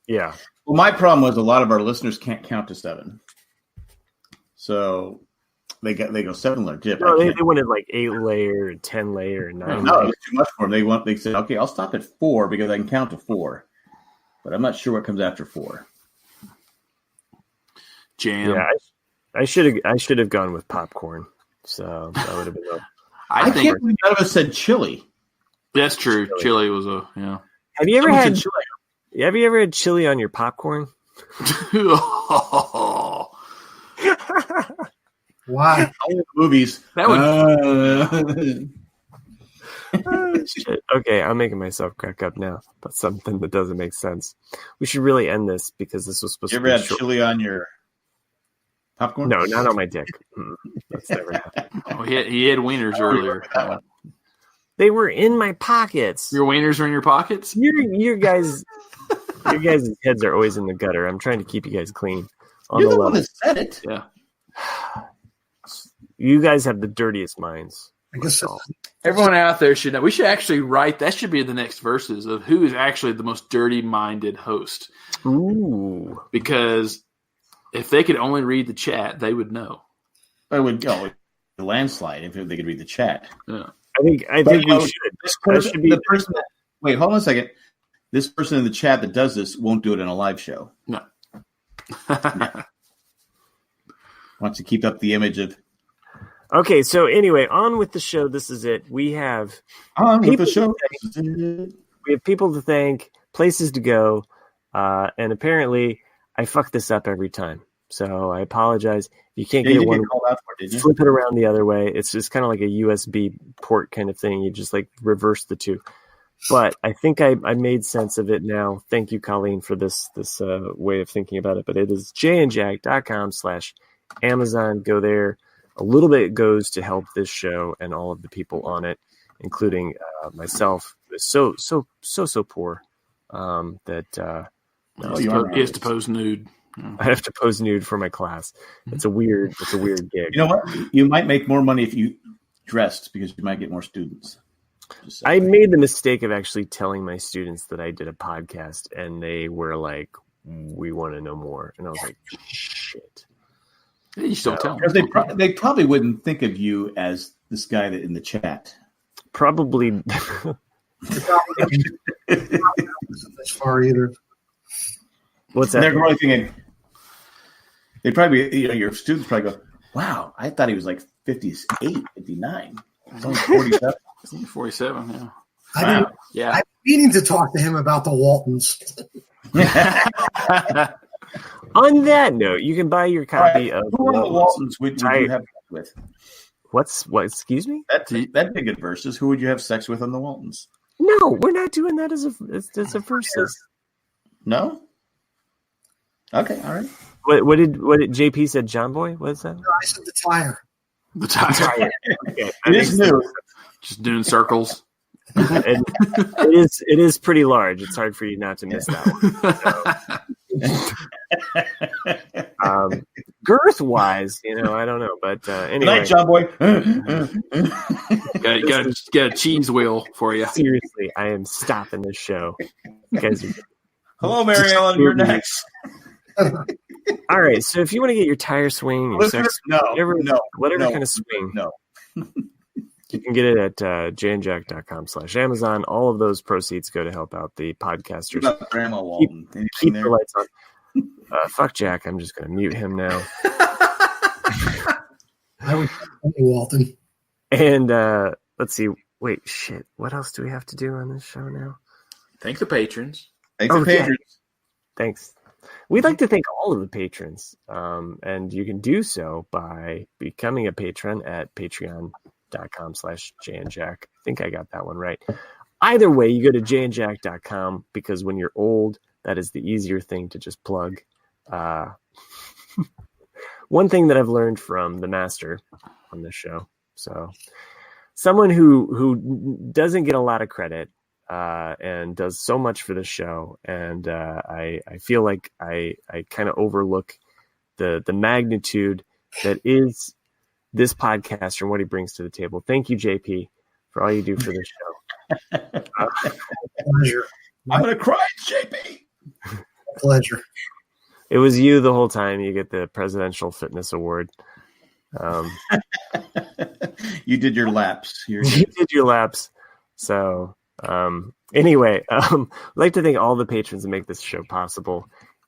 [SPEAKER 2] Yeah.
[SPEAKER 3] Well, my problem was a lot of our listeners can't count to 7, so they go 7-layer dip.
[SPEAKER 2] No, they wanted like 8-layer, 10-layer, 9.
[SPEAKER 3] No, it was too much for them. They said, okay, I'll stop at 4 because I can count to 4, but I'm not sure what comes after 4.
[SPEAKER 1] Jam.
[SPEAKER 2] Yeah, I should have gone with popcorn. So that would have been.
[SPEAKER 3] I can't believe none of us said chili.
[SPEAKER 1] That's true. Chili was a
[SPEAKER 2] Have you ever had chili? Have you ever had chili on your popcorn?
[SPEAKER 4] Why?
[SPEAKER 3] Movies.
[SPEAKER 1] That would.
[SPEAKER 2] Oh, shit. Okay, I'm making myself crack up now about something that doesn't make sense. We should really end this because this was supposed
[SPEAKER 3] You
[SPEAKER 2] to
[SPEAKER 3] ever
[SPEAKER 2] be
[SPEAKER 3] had
[SPEAKER 2] short.
[SPEAKER 3] chili on your popcorn?
[SPEAKER 2] No, not on my dick. That's never happened.
[SPEAKER 1] Oh, he had wieners earlier.
[SPEAKER 2] They were in my pockets.
[SPEAKER 1] Your wieners are in your pockets?
[SPEAKER 2] Your guys' heads are always in the gutter. I'm trying to keep you guys clean. On
[SPEAKER 3] You're
[SPEAKER 2] the
[SPEAKER 3] the one
[SPEAKER 2] level.
[SPEAKER 3] that said it.
[SPEAKER 1] Yeah.
[SPEAKER 2] You guys have the dirtiest minds.
[SPEAKER 4] I guess
[SPEAKER 1] Everyone out there should know. We should actually write. That should be the next verses of who is actually the most dirty-minded host.
[SPEAKER 2] Ooh.
[SPEAKER 1] Because if they could only read the chat, they would know.
[SPEAKER 3] I would go a landslide if they could read the chat.
[SPEAKER 1] Yeah.
[SPEAKER 2] I think we should.
[SPEAKER 3] This
[SPEAKER 2] That
[SPEAKER 3] person,
[SPEAKER 2] should be
[SPEAKER 3] the person that, wait, hold on a second. This person in the chat that does this won't do it in a live show.
[SPEAKER 1] No.
[SPEAKER 2] Oh,
[SPEAKER 3] Wants to keep up the image of
[SPEAKER 2] Okay, so anyway, on with the show. This is it. We have
[SPEAKER 3] on with
[SPEAKER 2] People
[SPEAKER 3] the show.
[SPEAKER 2] we have people to thank, places to go, and apparently I fuck this up every time. So I apologize. If you can't
[SPEAKER 3] Yeah, you
[SPEAKER 2] get
[SPEAKER 3] did
[SPEAKER 2] one,
[SPEAKER 3] get called out for it, did you?
[SPEAKER 2] flip it around the other way. It's just kind of like a USB port kind of thing. You just like reverse the two. But I think I made sense of it now. Thank you, Colleen, for this way of thinking about it. But it is jandjack.com/Amazon. Go there. A little bit goes to help this show and all of the people on it, including myself. So poor that
[SPEAKER 1] He has to pose nude.
[SPEAKER 2] I have to pose nude for my class. It's a weird gig.
[SPEAKER 3] You know what? You might make more money if you dressed because you might get more students. Just
[SPEAKER 2] I
[SPEAKER 3] saying.
[SPEAKER 2] made the mistake of actually telling my students that I did a podcast, and they were like, "We want to know more," and I was like, "Shit."
[SPEAKER 1] Yeah, you still tell
[SPEAKER 3] Because
[SPEAKER 1] them.
[SPEAKER 3] they probably wouldn't think of you as this guy that in the chat.
[SPEAKER 2] Probably.
[SPEAKER 4] as far either.
[SPEAKER 2] What's
[SPEAKER 3] And
[SPEAKER 2] that?
[SPEAKER 3] they're probably thinking, they probably, your students probably go, wow, I thought he was like 58, 59. It's only 47.
[SPEAKER 1] 47, yeah.
[SPEAKER 3] Wow.
[SPEAKER 1] Yeah.
[SPEAKER 4] I'm meaning to talk to him about the Waltons.
[SPEAKER 2] On that note, you can buy your copy of
[SPEAKER 3] Who are the Waltons would you have sex with?
[SPEAKER 2] What? Excuse me?
[SPEAKER 3] That'd be a good versus. Who would you have sex with on the Waltons?
[SPEAKER 2] No, we're not doing that as a versus.
[SPEAKER 3] No? Okay, all right.
[SPEAKER 2] What did JP said? John Boy? What is that?
[SPEAKER 4] No, I said the tire.
[SPEAKER 1] The tire.
[SPEAKER 2] Okay,
[SPEAKER 3] It is new.
[SPEAKER 1] Just doing circles.
[SPEAKER 2] and it is pretty large. It's hard for you not to miss that one. Girth wise, I don't know, but
[SPEAKER 3] Good
[SPEAKER 2] anyway.
[SPEAKER 3] night, John Boy.
[SPEAKER 1] got a cheese wheel for you.
[SPEAKER 2] Seriously, I am stopping this show. You guys are...
[SPEAKER 3] Hello, Mary Ellen. You're next.
[SPEAKER 2] All right, so if you want to get your tire swing, your sex, whatever kind of swing,
[SPEAKER 3] no.
[SPEAKER 2] you can get it at jandjack.com/Amazon. All of those proceeds go to help out the podcasters.
[SPEAKER 3] What about Grandma Walton?
[SPEAKER 2] Keep the lights on. Fuck Jack. I'm just going to mute him now.
[SPEAKER 4] I would Walton.
[SPEAKER 2] And let's see. Wait, shit. What else do we have to do on this show now?
[SPEAKER 1] Thank the patrons.
[SPEAKER 3] Thanks to patrons.
[SPEAKER 2] Thanks. We'd like to thank all of the patrons. And you can do so by becoming a patron at patreon.com/jandjack. I think I got that one right. Either way, you go to jandjack.com because when you're old, that is the easier thing to just plug. One thing that I've learned from the master on this show. So someone who doesn't get a lot of credit and does so much for the show. And I feel like I kind of overlook the magnitude that is this podcast and what he brings to the table. Thank you, JP, for all you do for this show.
[SPEAKER 4] Pleasure.
[SPEAKER 3] I'm going to cry, JP.
[SPEAKER 4] Pleasure.
[SPEAKER 2] It was you the whole time. You get the Presidential Fitness Award.
[SPEAKER 3] You did your laps.
[SPEAKER 2] You did your laps. So anyway, I'd like to thank all the patrons that make this show possible.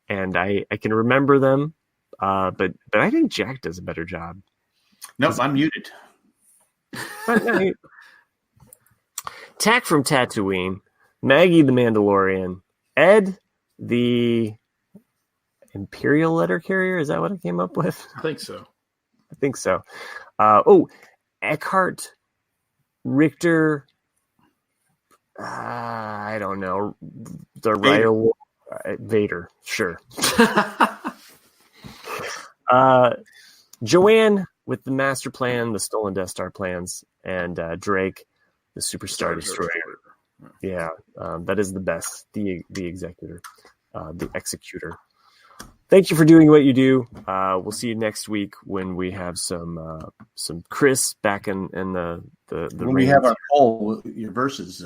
[SPEAKER 2] And I can remember them, but I think Jack does a better job.
[SPEAKER 3] Nope, I'm muted.
[SPEAKER 2] But, no, Tack from Tatooine, Maggie the Mandalorian, Ed the Imperial letter carrier. Is that what I came up with?
[SPEAKER 1] I think so.
[SPEAKER 2] I think so. Eckhart, Richter. I don't know. The Vader. Vader. Sure. Joanne with the master plan, the stolen Death Star plans, and Drake, the Superstar Destroyer. Yeah, that is the best. The executor, the executor. Thank you for doing what you do. We'll see you next week when we have some Chris back in the
[SPEAKER 3] when we have our poll, your verses.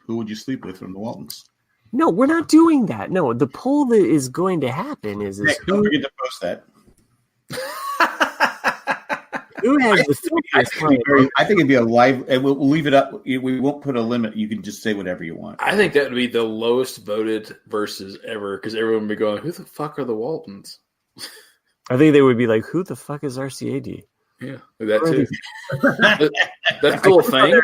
[SPEAKER 3] Who would you sleep with from the Waltons?
[SPEAKER 2] No, we're not doing that. No, the poll that is going to happen is
[SPEAKER 3] don't forget to post that.
[SPEAKER 2] Who has the silkiest
[SPEAKER 3] I think it'd be a live. We'll leave it up. We won't put a limit. You can just say whatever you want.
[SPEAKER 1] I think that would be the lowest voted versus ever because everyone would be going, "Who the fuck are the Waltons?"
[SPEAKER 2] I think they would be like, "Who the fuck is RCAD?"
[SPEAKER 1] Yeah, that too. That's the whole thing.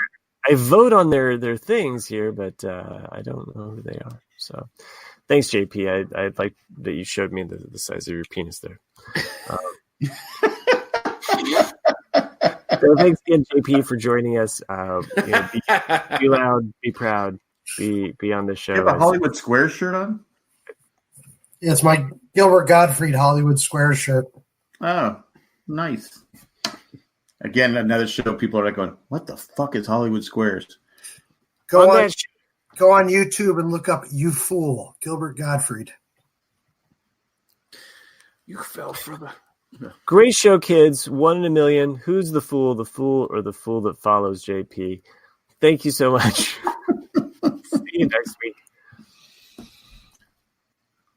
[SPEAKER 2] I vote on their things here, but I don't know who they are. So, thanks, JP. I like that you showed me the size of your penis there. So thanks again, JP, for joining us. Be loud, be proud, be on the show.
[SPEAKER 3] You have a Hollywood Squares shirt on?
[SPEAKER 4] Yeah, it's my Gilbert Gottfried Hollywood Squares shirt.
[SPEAKER 3] Oh, nice. Again, another show. People are like going, "What the fuck is Hollywood Squares?"
[SPEAKER 4] Go on YouTube and look up "You Fool," Gilbert Gottfried.
[SPEAKER 1] You fell for the.
[SPEAKER 2] Great show, kids. 1 in a million. Who's the fool or the fool that follows JP? Thank you so much. See you next week.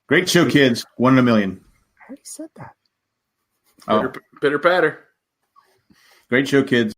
[SPEAKER 3] Great show, kids. 1 in a million.
[SPEAKER 2] I already said that.
[SPEAKER 1] Pitter patter.
[SPEAKER 3] Great show, kids.